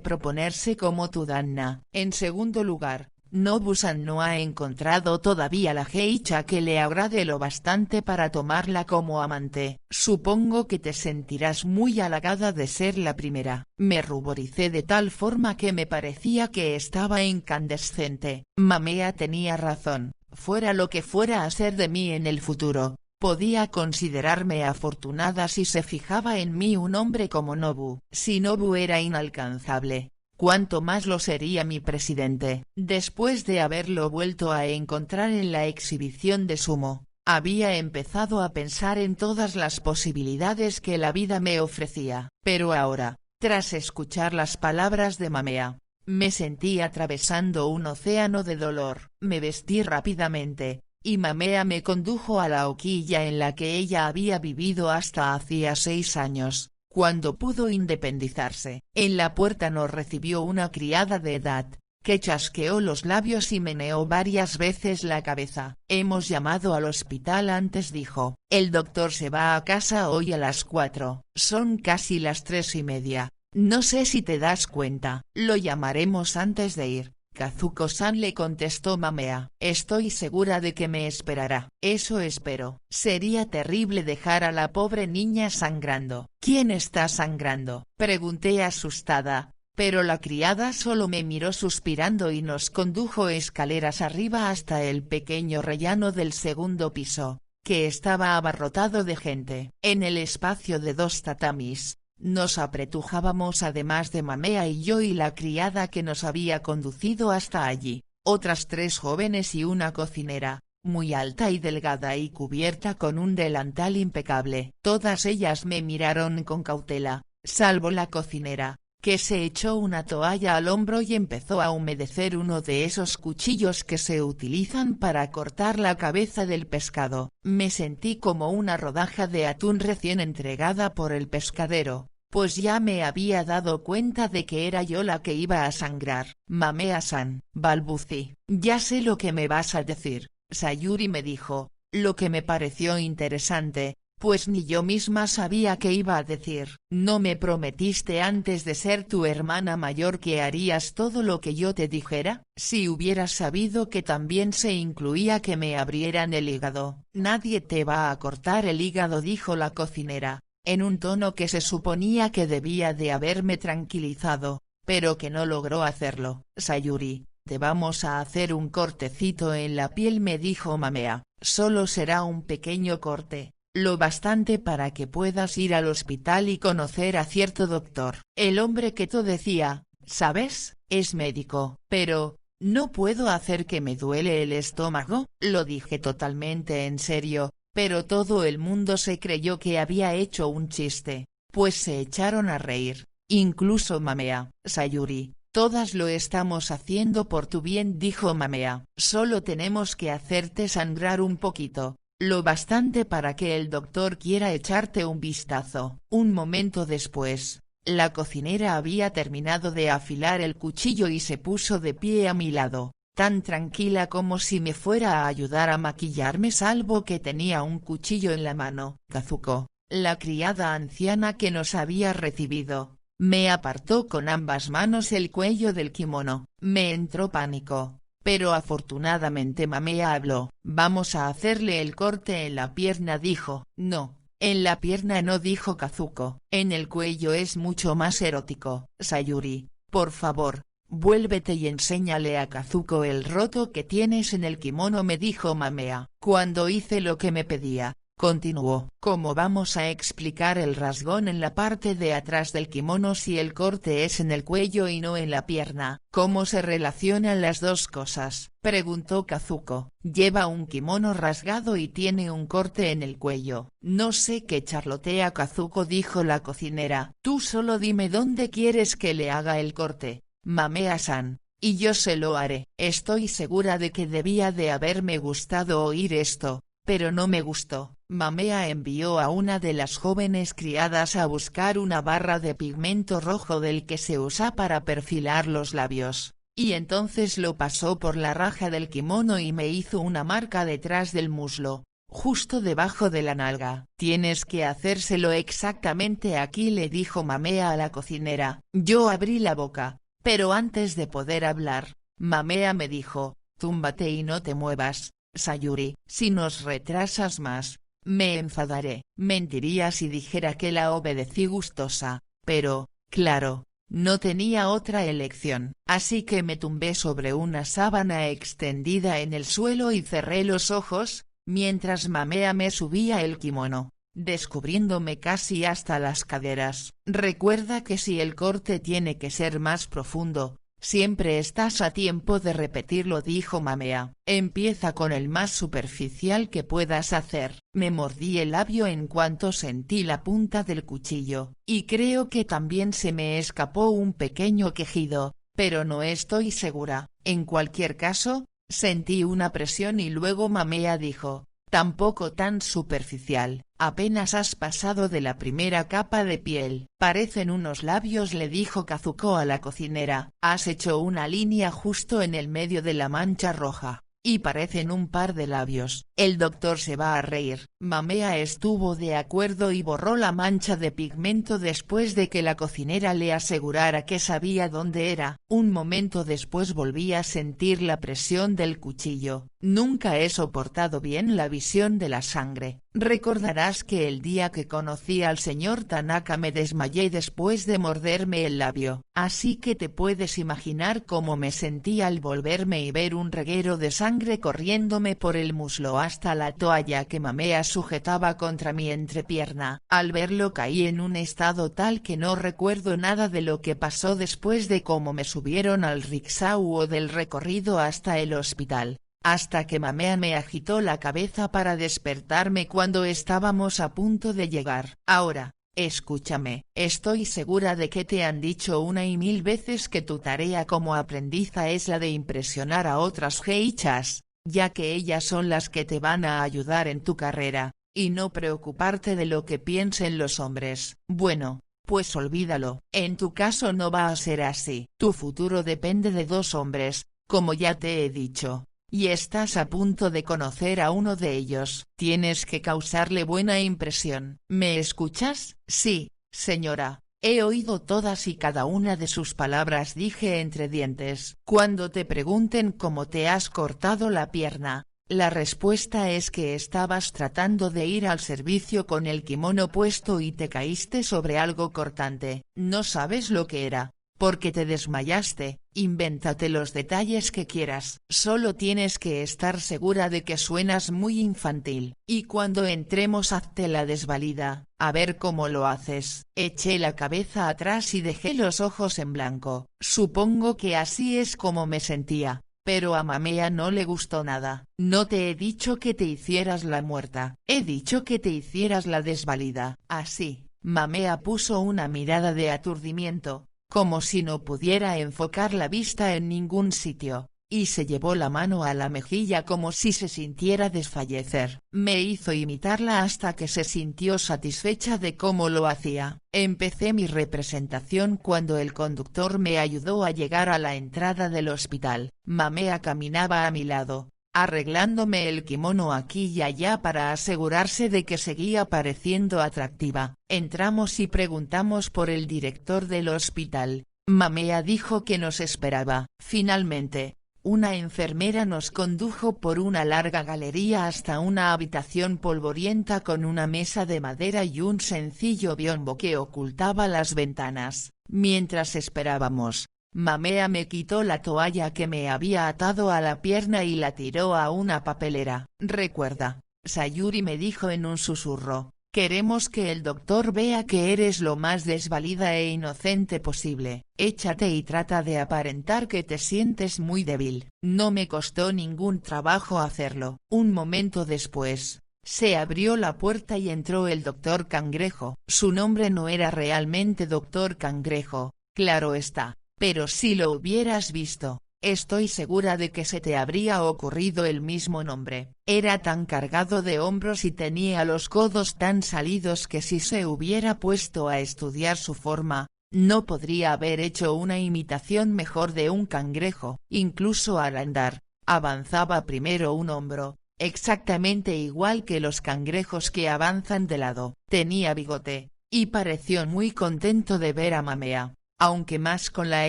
Speaker 1: proponerse como tu danna. En segundo lugar, Nobu-san no ha encontrado todavía la geisha que le agrade lo bastante para tomarla como amante. Supongo que te sentirás muy halagada de ser la primera. Me ruboricé de tal forma que me parecía que estaba incandescente. Mamea tenía razón, fuera lo que fuera a ser de mí en el futuro. Podía considerarme afortunada si se fijaba en mí un hombre como Nobu. Si Nobu era inalcanzable, cuánto más lo sería mi presidente. Después de haberlo vuelto a encontrar en la exhibición de sumo, había empezado a pensar en todas las posibilidades que la vida me ofrecía. Pero ahora, tras escuchar las palabras de Mamea, me sentí atravesando un océano de dolor. Me vestí rápidamente, y Mamea me condujo a la hoquilla en la que ella había vivido hasta hacía 6 años. Cuando pudo independizarse. En la puerta nos recibió una criada de edad, que chasqueó los labios y meneó varias veces la cabeza. Hemos llamado al hospital antes, dijo. El doctor se va a casa hoy a las 4, son casi las 3:30. No sé si te das cuenta. Lo llamaremos antes de ir. Kazuko-san, le contestó Mamea. Estoy segura de que me esperará. Eso espero. Sería terrible dejar a la pobre niña sangrando. ¿Quién está sangrando?, pregunté asustada, pero la criada solo me miró suspirando y nos condujo escaleras arriba hasta el pequeño rellano del segundo piso, que estaba abarrotado de gente. En el espacio de 2 tatamis, nos apretujábamos además de Mamea y yo y la criada que nos había conducido hasta allí, otras 3 jóvenes y una cocinera, muy alta y delgada y cubierta con un delantal impecable. Todas ellas me miraron con cautela, salvo la cocinera, que se echó una toalla al hombro y empezó a humedecer uno de esos cuchillos que se utilizan para cortar la cabeza del pescado. Me sentí como una rodaja de atún recién entregada por el pescadero, pues ya me había dado cuenta de que era yo la que iba a sangrar. Mamea-san, balbucí. Ya sé lo que me vas a decir, Sayuri me dijo, lo que me pareció interesante, pues ni yo misma sabía qué iba a decir. ¿No me prometiste antes de ser tu hermana mayor que harías todo lo que yo te dijera? Si hubieras sabido que también se incluía que me abrieran el hígado. Nadie te va a cortar el hígado, dijo la cocinera, en un tono que se suponía que debía de haberme tranquilizado, pero que no logró hacerlo. Sayuri, te vamos a hacer un cortecito en la piel, me dijo Mamea. Solo será un pequeño corte, lo bastante para que puedas ir al hospital y conocer a cierto doctor. El hombre que tú decía, ¿sabes?, es médico. Pero, ¿no puedo hacer que me duele el estómago? Lo dije totalmente en serio, pero todo el mundo se creyó que había hecho un chiste, pues se echaron a reír, incluso Mamea. Sayuri, todas lo estamos haciendo por tu bien, dijo Mamea. Solo tenemos que hacerte sangrar un poquito, lo bastante para que el doctor quiera echarte un vistazo. Un momento después, la cocinera había terminado de afilar el cuchillo y se puso de pie a mi lado, tan tranquila como si me fuera a ayudar a maquillarme, salvo que tenía un cuchillo en la mano. Kazuko, la criada anciana que nos había recibido, me apartó con ambas manos el cuello del kimono. Me entró pánico. Pero afortunadamente Mamea habló. Vamos a hacerle el corte en la pierna, dijo. No, en la pierna no, dijo Kazuko. En el cuello es mucho más erótico. Sayuri, por favor, vuélvete y enséñale a Kazuko el roto que tienes en el kimono, me dijo Mamea. Cuando hice lo que me pedía, continuó. ¿Cómo vamos a explicar el rasgón en la parte de atrás del kimono si el corte es en el cuello y no en la pierna? ¿Cómo se relacionan las dos cosas?, preguntó Kazuko. Lleva un kimono rasgado y tiene un corte en el cuello. No sé qué charlotea Kazuko, dijo la cocinera. Tú solo dime dónde quieres que le haga el corte, Mamea-san, y yo se lo haré. Estoy segura de que debía de haberme gustado oír esto, pero no me gustó. Mamea envió a una de las jóvenes criadas a buscar una barra de pigmento rojo del que se usa para perfilar los labios, y entonces lo pasó por la raja del kimono y me hizo una marca detrás del muslo, justo debajo de la nalga. «Tienes que hacérselo exactamente aquí», le dijo Mamea a la cocinera. Yo abrí la boca, pero antes de poder hablar, Mamea me dijo: «Túmbate y no te muevas, Sayuri, si nos retrasas más, me enfadaré». Mentiría si dijera que la obedecí gustosa, pero, claro, no tenía otra elección, así que me tumbé sobre una sábana extendida en el suelo y cerré los ojos, mientras Mamea me subía el kimono, descubriéndome casi hasta las caderas. «Recuerda que si el corte tiene que ser más profundo, siempre estás a tiempo de repetirlo», dijo Mamea. «Empieza con el más superficial que puedas hacer». Me mordí el labio en cuanto sentí la punta del cuchillo, y creo que también se me escapó un pequeño quejido, pero no estoy segura. En cualquier caso, sentí una presión y luego Mamea dijo: «Tampoco tan superficial, apenas has pasado de la primera capa de piel». «Parecen unos labios», le dijo Kazuko a la cocinera. «Has hecho una línea justo en el medio de la mancha roja, y parecen un par de labios». «El doctor se va a reír». Mamea estuvo de acuerdo y borró la mancha de pigmento después de que la cocinera le asegurara que sabía dónde era. Un momento después volví a sentir la presión del cuchillo. Nunca he soportado bien la visión de la sangre. Recordarás que el día que conocí al señor Tanaka me desmayé después de morderme el labio, así que te puedes imaginar cómo me sentí al volverme y ver un reguero de sangre corriéndome por el muslo hasta la toalla que Mamea sujetaba contra mi entrepierna. Al verlo caí en un estado tal que no recuerdo nada de lo que pasó después de cómo me subieron al rickshaw o del recorrido hasta el hospital, hasta que Mamea me agitó la cabeza para despertarme cuando estábamos a punto de llegar. Ahora, escúchame, estoy segura de que te han dicho una y mil veces que tu tarea como aprendiza es la de impresionar a otras geishas, ya que ellas son las que te van a ayudar en tu carrera, y no preocuparte de lo que piensen los hombres. Bueno, pues olvídalo, en tu caso no va a ser así. Tu futuro depende de dos hombres, como ya te he dicho, y estás a punto de conocer a uno de ellos. Tienes que causarle buena impresión. ¿Me escuchas? Sí, señora. He oído todas y cada una de sus palabras, dije entre dientes. Cuando te pregunten cómo te has cortado la pierna, la respuesta es que estabas tratando de ir al servicio con el kimono puesto y te caíste sobre algo cortante. No sabes lo que era, porque te desmayaste. Invéntate los detalles que quieras. Solo tienes que estar segura de que suenas muy infantil. Y cuando entremos hazte la desvalida, a ver cómo lo haces. Eché la cabeza atrás y dejé los ojos en blanco. Supongo que así es como me sentía, pero a Mamea no le gustó nada. No te he dicho que te hicieras la muerta, he dicho que te hicieras la desvalida. Así, Mamea puso una mirada de aturdimiento, como si no pudiera enfocar la vista en ningún sitio, y se llevó la mano a la mejilla como si se sintiera desfallecer. Me hizo imitarla hasta que se sintió satisfecha de cómo lo hacía. Empecé mi representación cuando el conductor me ayudó a llegar a la entrada del hospital. Mamea caminaba a mi lado, arreglándome el kimono aquí y allá para asegurarse de que seguía pareciendo atractiva. Entramos y preguntamos por el director del hospital. Mamea dijo que nos esperaba. Finalmente, una enfermera nos condujo por una larga galería hasta una habitación polvorienta con una mesa de madera y un sencillo biombo que ocultaba las ventanas. Mientras esperábamos, Mamea me quitó la toalla que me había atado a la pierna y la tiró a una papelera. Recuerda, Sayuri me dijo en un susurro, queremos que el doctor vea que eres lo más desvalida e inocente posible. Échate y trata de aparentar que te sientes muy débil. No me costó ningún trabajo hacerlo. Un momento después, se abrió la puerta y entró el doctor Cangrejo. Su nombre no era realmente doctor Cangrejo, claro está, pero si lo hubieras visto, Estoy segura de que se te habría ocurrido el mismo nombre. Era tan cargado de hombros y tenía los codos tan salidos que si se hubiera puesto a estudiar su forma, no podría haber hecho una imitación mejor de un cangrejo. Incluso al andar, avanzaba primero un hombro, exactamente igual que los cangrejos que avanzan de lado. Tenía bigote, y pareció muy contento de ver a Mamea, aunque más con la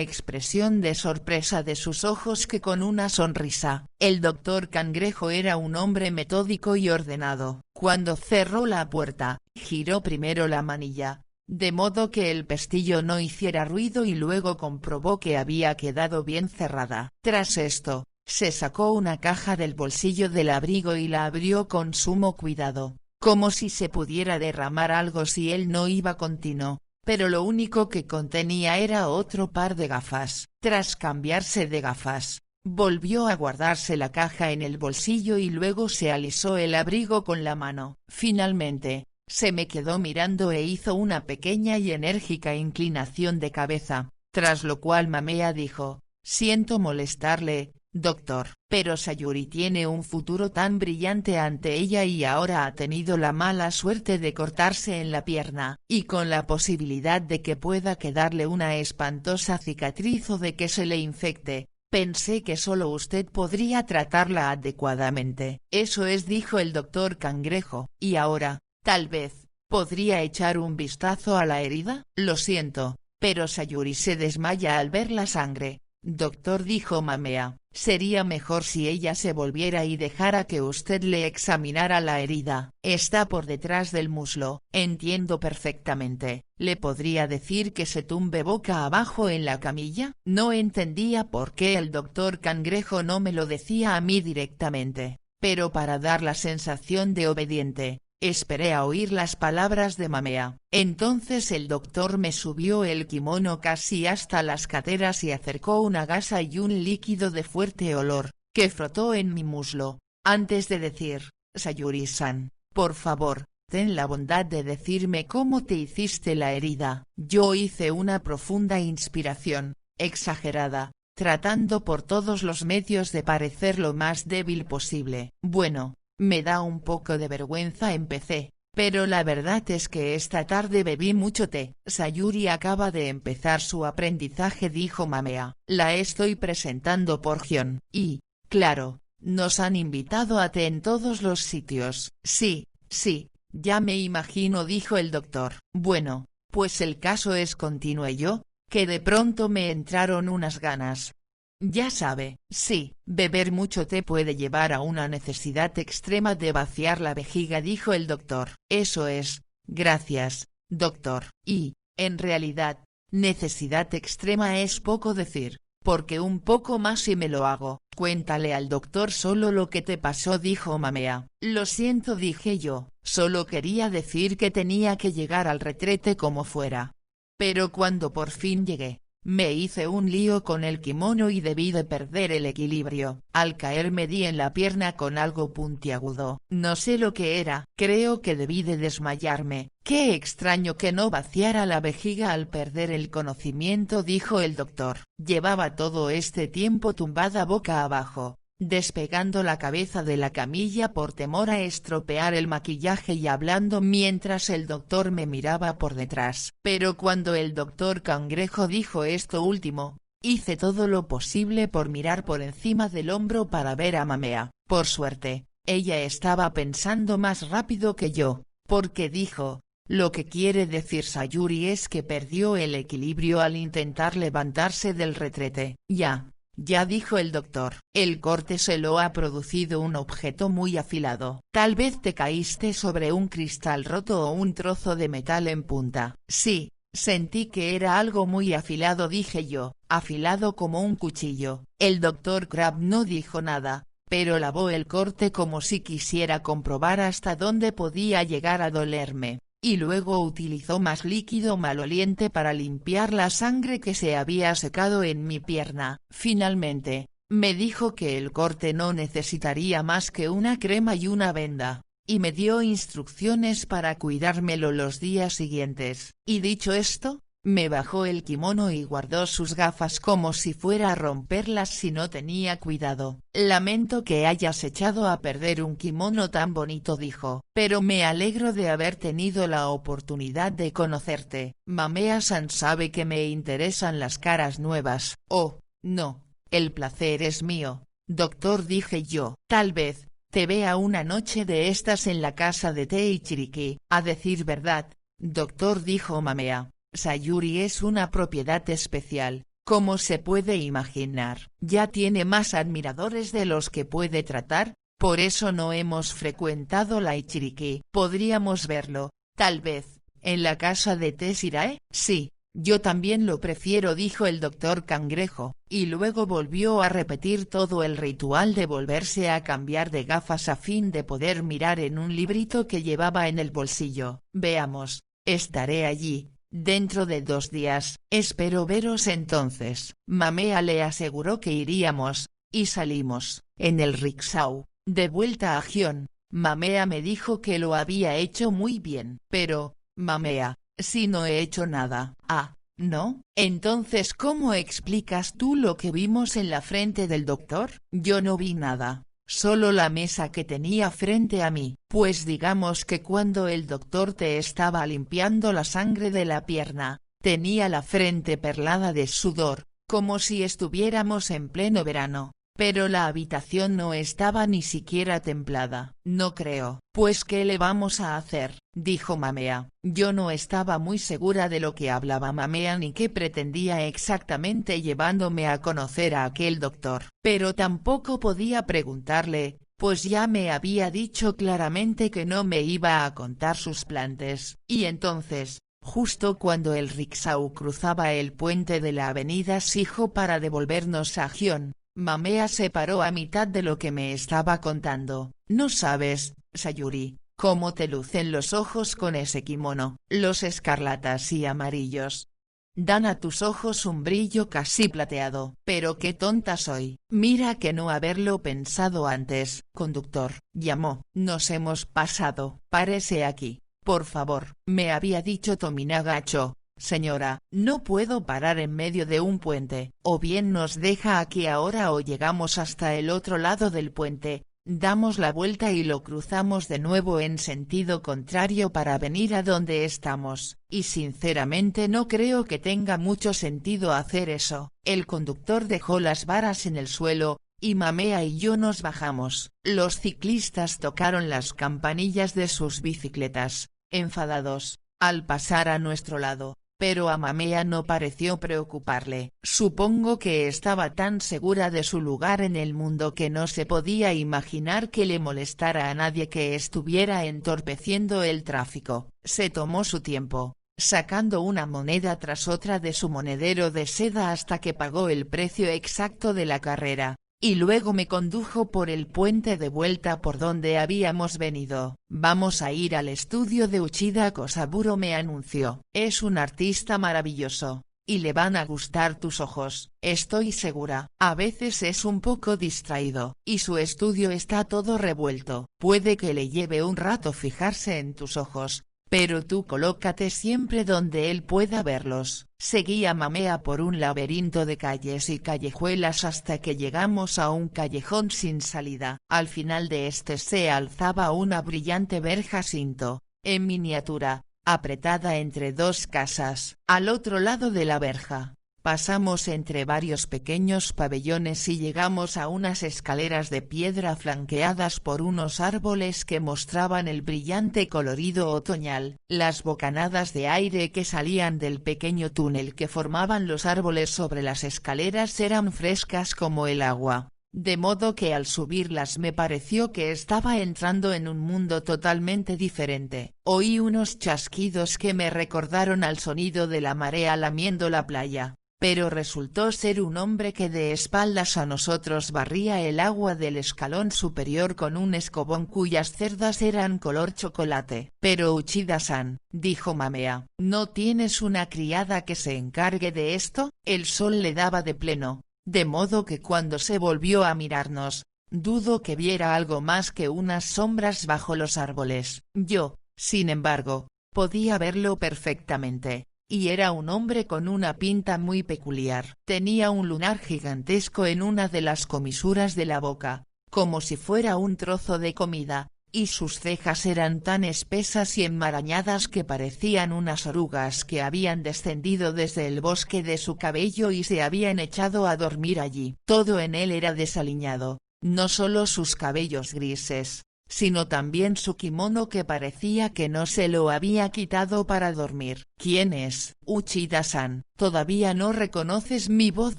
Speaker 1: expresión de sorpresa de sus ojos que con una sonrisa. El doctor Cangrejo era un hombre metódico y ordenado. Cuando cerró la puerta, giró primero la manilla, de modo que el pestillo no hiciera ruido y luego comprobó que había quedado bien cerrada. Tras esto, se sacó una caja del bolsillo del abrigo y la abrió con sumo cuidado, como si se pudiera derramar algo si él no iba continuo. Pero lo único que contenía era otro par de gafas. Tras cambiarse de gafas, volvió a guardarse la caja en el bolsillo y luego se alisó el abrigo con la mano. Finalmente, se me quedó mirando e hizo una pequeña y enérgica inclinación de cabeza, tras lo cual Mamea dijo: «Siento molestarle, doctor, pero Sayuri tiene un futuro tan brillante ante ella y ahora ha tenido la mala suerte de cortarse en la pierna, y con la posibilidad de que pueda quedarle una espantosa cicatriz o de que se le infecte. Pensé que solo usted podría tratarla adecuadamente». «Eso es», dijo el doctor Cangrejo, «y ahora, tal vez, ¿podría echar un vistazo a la herida?» «Lo siento, pero Sayuri se desmaya al ver la sangre, doctor», dijo Mamea. «Sería mejor si ella se volviera y dejara que usted le examinara la herida. Está por detrás del muslo». «Entiendo perfectamente. ¿Le podría decir que se tumbe boca abajo en la camilla?» No entendía por qué el doctor Cangrejo no me lo decía a mí directamente, pero para dar la sensación de obediente, esperé a oír las palabras de Mamea. Entonces el doctor me subió el kimono casi hasta las caderas y acercó una gasa y un líquido de fuerte olor, que frotó en mi muslo, antes de decir: «Sayuri-san, por favor, ten la bondad de decirme cómo te hiciste la herida». Yo hice una profunda inspiración, exagerada, tratando por todos los medios de parecer lo más débil posible. «Bueno, me da un poco de vergüenza», empecé, «pero la verdad es que esta tarde bebí mucho té». «Sayuri acaba de empezar su aprendizaje», dijo Mamea. «La estoy presentando por Gion, y, claro, nos han invitado a té en todos los sitios». «Sí, sí, ya me imagino», dijo el doctor. «Bueno, pues el caso es», continué yo, «que de pronto me entraron unas ganas. Ya sabe, sí, beber mucho té puede llevar a una necesidad extrema de vaciar la vejiga», dijo el doctor. «Eso es, gracias, doctor, y, en realidad, necesidad extrema es poco decir, porque un poco más y me lo hago». «Cuéntale al doctor solo lo que te pasó», dijo Mamea. «Lo siento», dije yo, «solo quería decir que tenía que llegar al retrete como fuera. Pero cuando por fin llegué, me hice un lío con el kimono y debí de perder el equilibrio. Al caer me di en la pierna con algo puntiagudo. No sé lo que era. Creo que debí de desmayarme». «Qué extraño que no vaciara la vejiga al perder el conocimiento», dijo el doctor. «Llevaba todo este tiempo tumbada boca abajo, despegando la cabeza de la camilla por temor a estropear el maquillaje y hablando mientras el doctor me miraba por detrás». Pero cuando el doctor Cangrejo dijo esto último, hice todo lo posible por mirar por encima del hombro para ver a Mamea. Por suerte, ella estaba pensando más rápido que yo, porque dijo: «Lo que quiere decir Sayuri es que perdió el equilibrio al intentar levantarse del retrete». «Ya, dijo el doctor. «El corte se lo ha producido un objeto muy afilado. Tal vez te caíste sobre un cristal roto o un trozo de metal en punta». «Sí, sentí que era algo muy afilado», dije yo. «Afilado como un cuchillo». El doctor Crab no dijo nada, pero lavó el corte como si quisiera comprobar hasta dónde podía llegar a dolerme, y luego utilizó más líquido maloliente para limpiar la sangre que se había secado en mi pierna. Finalmente, me dijo que el corte no necesitaría más que una crema y una venda, y me dio instrucciones para cuidármelo los días siguientes. Y dicho esto, Me bajó el kimono y guardó sus gafas como si fuera a romperlas si no tenía cuidado. Lamento que hayas echado a perder un kimono tan bonito, dijo, pero me alegro de haber tenido la oportunidad de conocerte. Mamea-san sabe que me interesan las caras nuevas. Oh, no, el placer es mío, doctor, dije yo. Tal vez te vea una noche de estas en la casa de Teichiriki. A decir verdad, doctor, dijo Mamea, Sayuri es una propiedad especial, como se puede imaginar. Ya tiene más admiradores de los que puede tratar, por eso no hemos frecuentado la Ichiriki. Podríamos verlo, tal vez, en la casa de Tessirae. Sí, yo también lo prefiero, dijo el doctor Cangrejo, y luego volvió a repetir todo el ritual de volverse a cambiar de gafas a fin de poder mirar en un librito que llevaba en el bolsillo. Veamos, estaré allí dentro de 2 días, espero veros entonces. Mamea le aseguró que iríamos, y salimos, en el rickshaw, de vuelta a Gion. Mamea me dijo que lo había hecho muy bien. Pero, Mamea, si no he hecho nada. Ah, ¿no? Entonces, ¿cómo explicas tú lo que vimos en la frente del doctor? Yo no vi nada. Solo la mesa que tenía frente a mí. Pues digamos que cuando el doctor te estaba limpiando la sangre de la pierna, tenía la frente perlada de sudor, como si estuviéramos en pleno verano, pero la habitación no estaba ni siquiera templada. No creo. Pues ¿qué le vamos a hacer?, dijo Mamea. Yo no estaba muy segura de lo que hablaba Mamea ni qué pretendía exactamente llevándome a conocer a aquel doctor, pero tampoco podía preguntarle, pues ya me había dicho claramente que no me iba a contar sus planes. Y entonces, justo cuando el rickshaw cruzaba el puente de la avenida Shijo para devolvernos a Gion, Mamea se paró a mitad de lo que me estaba contando. No sabes, Sayuri, cómo te lucen los ojos con ese kimono. Los escarlatas y amarillos dan a tus ojos un brillo casi plateado. Pero qué tonta soy. Mira que no haberlo pensado antes. Conductor, llamó. Nos hemos pasado. Párese aquí, por favor. Me había dicho Tominaga-cho. Señora, no puedo parar en medio de un puente. O bien nos deja aquí ahora o llegamos hasta el otro lado del puente, damos la vuelta y lo cruzamos de nuevo en sentido contrario para venir a donde estamos. Y sinceramente no creo que tenga mucho sentido hacer eso. El conductor dejó las varas en el suelo, y Mamea y yo nos bajamos. Los ciclistas tocaron las campanillas de sus bicicletas, enfadados, al pasar a nuestro lado. Pero a Mamea no pareció preocuparle. Supongo que estaba tan segura de su lugar en el mundo que no se podía imaginar que le molestara a nadie que estuviera entorpeciendo el tráfico. Se tomó su tiempo, sacando una moneda tras otra de su monedero de seda hasta que pagó el precio exacto de la carrera, y luego me condujo por el puente de vuelta por donde habíamos venido. Vamos a ir al estudio de Uchida Kosaburo, me anunció. Es un artista maravilloso, y le van a gustar tus ojos, estoy segura. A veces es un poco distraído, y su estudio está todo revuelto. Puede que le lleve un rato fijarse en tus ojos, pero tú colócate siempre donde él pueda verlos. Seguí a Mamea por un laberinto de calles y callejuelas hasta que llegamos a un callejón sin salida. Al final de este se alzaba una brillante verja Shinto, en miniatura, apretada entre 2 casas. Al otro lado de la verja, pasamos entre varios pequeños pabellones y llegamos a unas escaleras de piedra flanqueadas por unos árboles que mostraban el brillante colorido otoñal. Las bocanadas de aire que salían del pequeño túnel que formaban los árboles sobre las escaleras eran frescas como el agua, de modo que al subirlas me pareció que estaba entrando en un mundo totalmente diferente. Oí unos chasquidos que me recordaron al sonido de la marea lamiendo la playa, pero resultó ser un hombre que de espaldas a nosotros barría el agua del escalón superior con un escobón cuyas cerdas eran color chocolate. Pero Uchida-san, dijo Mamea, ¿no tienes una criada que se encargue de esto? El sol le daba de pleno, de modo que cuando se volvió a mirarnos, dudo que viera algo más que unas sombras bajo los árboles. Yo, sin embargo, podía verlo perfectamente. y era un hombre con una pinta muy peculiar. Tenía un lunar gigantesco en una de las comisuras de la boca, como si fuera un trozo de comida, y sus cejas eran tan espesas y enmarañadas que parecían unas orugas que habían descendido desde el bosque de su cabello y se habían echado a dormir allí. Todo en él era desaliñado, no solo sus cabellos grises, sino también su kimono que parecía que no se lo había quitado para dormir. ¿Quién es? Uchida-san. ¿Todavía no reconoces mi voz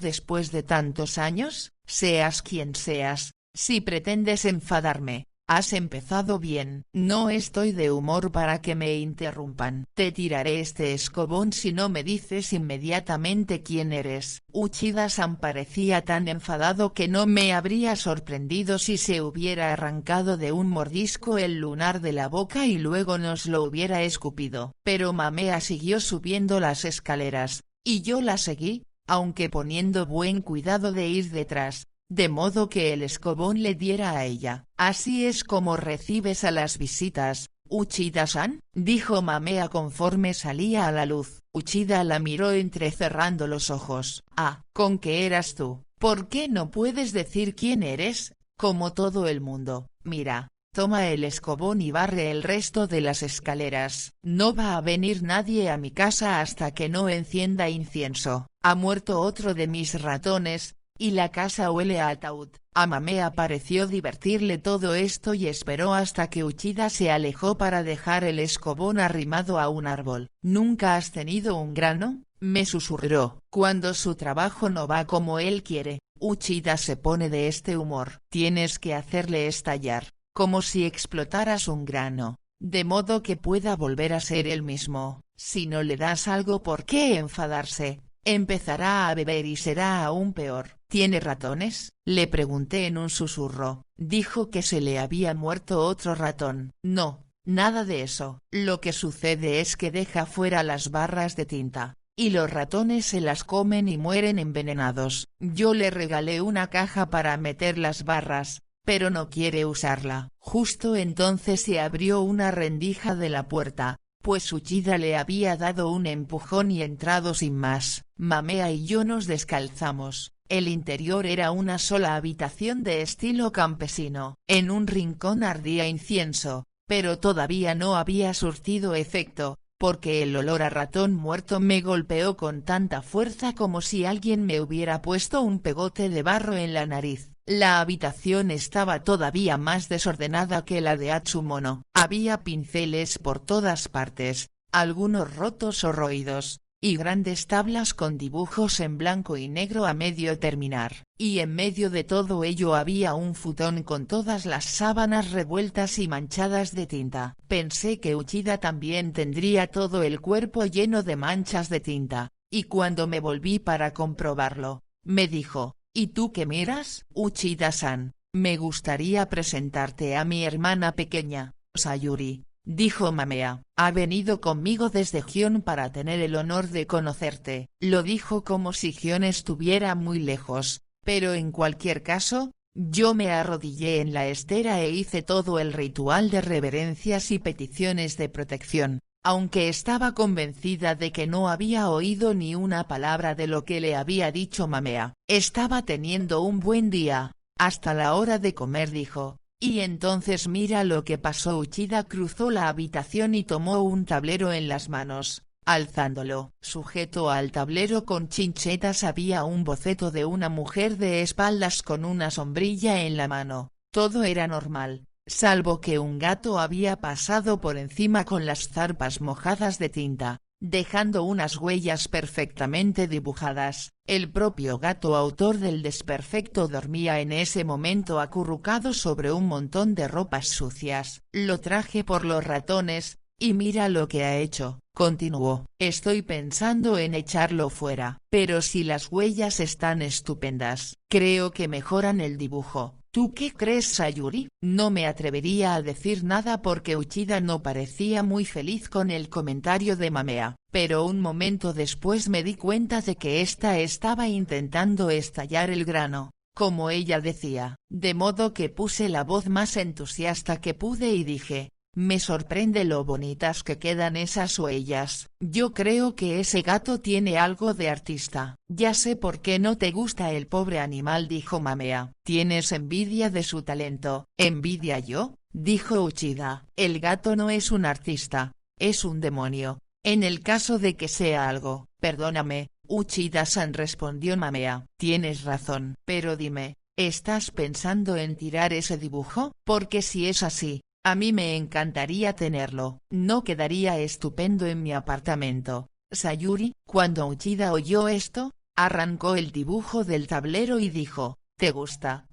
Speaker 1: después de tantos años? Seas quien seas, si pretendes enfadarme, has empezado bien. No estoy de humor para que me interrumpan. Te tiraré este escobón si no me dices inmediatamente quién eres. Uchida-san parecía tan enfadado que no me habría sorprendido si se hubiera arrancado de un mordisco el lunar de la boca y luego nos lo hubiera escupido. Pero Mamea siguió subiendo las escaleras, y yo la seguí, aunque poniendo buen cuidado de ir detrás, de modo que el escobón le diera a ella. «Así es como recibes a las visitas, Uchida-san», dijo Mamea conforme salía a la luz. Uchida la miró entrecerrando los ojos. «Ah, ¿con qué eras tú? ¿Por qué no puedes decir quién eres, como todo el mundo? Mira, toma el escobón y barre el resto de las escaleras. No va a venir nadie a mi casa hasta que no encienda incienso. Ha muerto otro de mis ratones, y la casa huele a ataúd». A Mamea pareció divertirle todo esto y esperó hasta que Uchida se alejó para dejar el escobón arrimado a un árbol. «¿Nunca has tenido un grano?», me susurró. «Cuando su trabajo no va como él quiere, Uchida se pone de este humor. Tienes que hacerle estallar, como si explotaras un grano, de modo que pueda volver a ser él mismo. Si no le das algo por qué enfadarse, empezará a beber y será aún peor». «¿Tiene ratones?», le pregunté en un susurro. «Dijo que se le había muerto otro ratón». «No, nada de eso. Lo que sucede es que deja fuera las barras de tinta, y los ratones se las comen y mueren envenenados. Yo le regalé una caja para meter las barras, pero no quiere usarla». Justo entonces se abrió una rendija de la puerta, pues Uchida le había dado un empujón y entrado sin más. Mamea y yo nos descalzamos. El interior era una sola habitación de estilo campesino. En un rincón ardía incienso, pero todavía no había surtido efecto, porque el olor a ratón muerto me golpeó con tanta fuerza como si alguien me hubiera puesto un pegote de barro en la nariz. La habitación estaba todavía más desordenada que la de Atsumono. Había pinceles por todas partes, algunos rotos o roídos, y grandes tablas con dibujos en blanco y negro a medio terminar, y en medio de todo ello había un futón con todas las sábanas revueltas y manchadas de tinta. Pensé que Uchida también tendría todo el cuerpo lleno de manchas de tinta, y cuando me volví para comprobarlo, me dijo: «¿Y tú qué miras?». «Uchida-san, me gustaría presentarte a mi hermana pequeña, Sayuri», dijo Mamea. «Ha venido conmigo desde Gion para tener el honor de conocerte». Lo dijo como si Gion estuviera muy lejos, pero en cualquier caso, yo me arrodillé en la estera e hice todo el ritual de reverencias y peticiones de protección, aunque estaba convencida de que no había oído ni una palabra de lo que le había dicho Mamea. Estaba teniendo un buen día, hasta la hora de comer, dijo. Y entonces mira lo que pasó. Uchida cruzó la habitación y tomó un tablero en las manos. Alzándolo, sujeto al tablero con chinchetas, había un boceto de una mujer de espaldas con una sombrilla en la mano. Todo era normal, salvo que un gato había pasado por encima con las zarpas mojadas de tinta, dejando unas huellas perfectamente dibujadas. El propio gato autor del desperfecto dormía en ese momento acurrucado sobre un montón de ropas sucias. «Lo traje por los ratones, y mira lo que ha hecho», continuó. «Estoy pensando en echarlo fuera, pero si las huellas están estupendas, creo que mejoran el dibujo. ¿Tú qué crees, Sayuri?». No me atrevería a decir nada porque Uchida no parecía muy feliz con el comentario de Mamea, pero un momento después me di cuenta de que ésta estaba intentando estallar el grano, como ella decía, de modo que puse la voz más entusiasta que pude y dije: Me sorprende lo bonitas que quedan esas huellas. Yo creo que ese gato tiene algo de artista. Ya sé por qué no te gusta el pobre animal, dijo Mamea. Tienes envidia de su talento. ¿Envidia yo? Dijo Uchida. El gato no es un artista, es un demonio. En el caso de que sea algo, perdóname, Uchida-san, respondió Mamea. Tienes razón. Pero dime, ¿estás pensando en tirar ese dibujo? Porque si es así, a mí me encantaría tenerlo. No quedaría estupendo en mi apartamento. Sayuri, cuando Uchida oyó esto, arrancó el dibujo del tablero y dijo, ¿te gusta?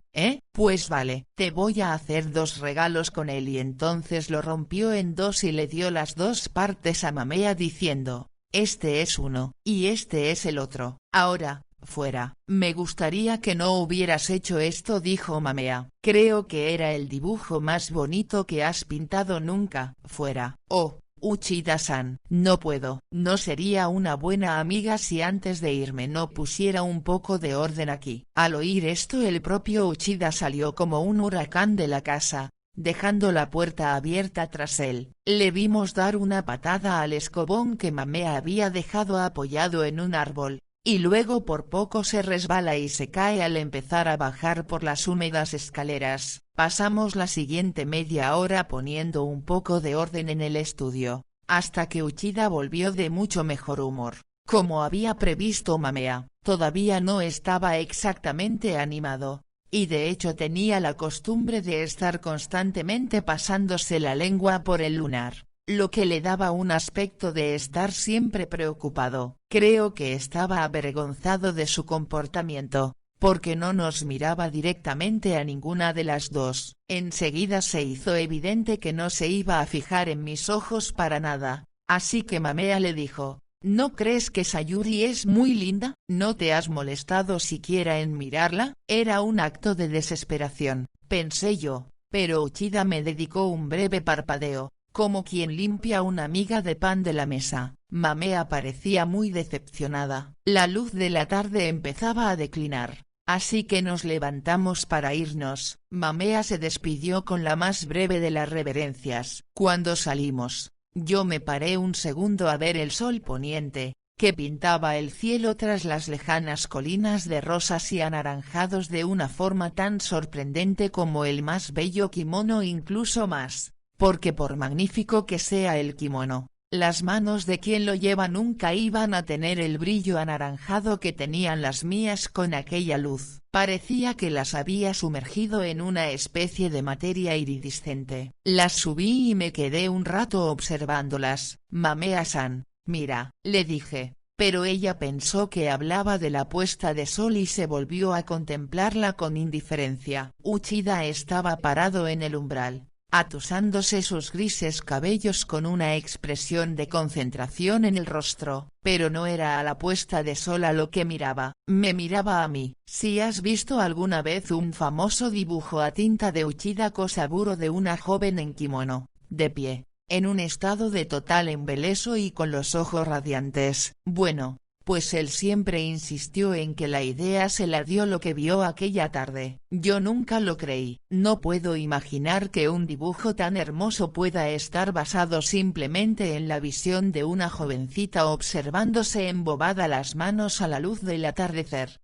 Speaker 1: Pues vale, te voy a hacer 2 regalos con él, y entonces lo rompió en 2 y le dio las 2 partes a Mamea diciendo, este es uno, y este es el otro. Ahora, fuera. Me gustaría que no hubieras hecho esto, dijo Mamea. Creo que era el dibujo más bonito que has pintado nunca. Fuera. Oh, Uchida-san, no puedo. No sería una buena amiga si antes de irme no pusiera un poco de orden aquí. Al oír esto, el propio Uchida salió como un huracán de la casa, dejando la puerta abierta tras él. Le vimos dar una patada al escobón que Mamea había dejado apoyado en un árbol, y luego por poco se resbala y se cae al empezar a bajar por las húmedas escaleras. Pasamos la siguiente media hora poniendo un poco de orden en el estudio, hasta que Uchida volvió de mucho mejor humor. Como había previsto Mamea, todavía no estaba exactamente animado, y de hecho tenía la costumbre de estar constantemente pasándose la lengua por el lunar, lo que le daba un aspecto de estar siempre preocupado. Creo que estaba avergonzado de su comportamiento, porque no nos miraba directamente a ninguna de las dos. Enseguida se hizo evidente que no se iba a fijar en mis ojos para nada, así que Mamea le dijo, ¿no crees que Sayuri es muy linda? ¿No te has molestado siquiera en mirarla? Era un acto de desesperación, pensé yo, pero Uchida me dedicó un breve parpadeo, como quien limpia una miga de pan de la mesa. Mamea parecía muy decepcionada. La luz de la tarde empezaba a declinar, así que nos levantamos para irnos. Mamea se despidió con la más breve de las reverencias. Cuando salimos, yo me paré un segundo a ver el sol poniente, que pintaba el cielo tras las lejanas colinas de rosas y anaranjados de una forma tan sorprendente como el más bello kimono, incluso más, porque por magnífico que sea el kimono, las manos de quien lo lleva nunca iban a tener el brillo anaranjado que tenían las mías con aquella luz. Parecía que las había sumergido en una especie de materia iridiscente. Las subí y me quedé un rato observándolas. Mamea-san, mira, le dije, pero ella pensó que hablaba de la puesta de sol y se volvió a contemplarla con indiferencia. Uchida estaba parado en el umbral, atusándose sus grises cabellos con una expresión de concentración en el rostro, pero no era a la puesta de sol a lo que miraba, me miraba a mí. Si has visto alguna vez un famoso dibujo a tinta de Uchida Kosaburo de una joven en kimono, de pie, en un estado de total embeleso y con los ojos radiantes, bueno, pues él siempre insistió en que la idea se la dio lo que vio aquella tarde. Yo nunca lo creí. No puedo imaginar que un dibujo tan hermoso pueda estar basado simplemente en la visión de una jovencita observándose embobada las manos a la luz del atardecer.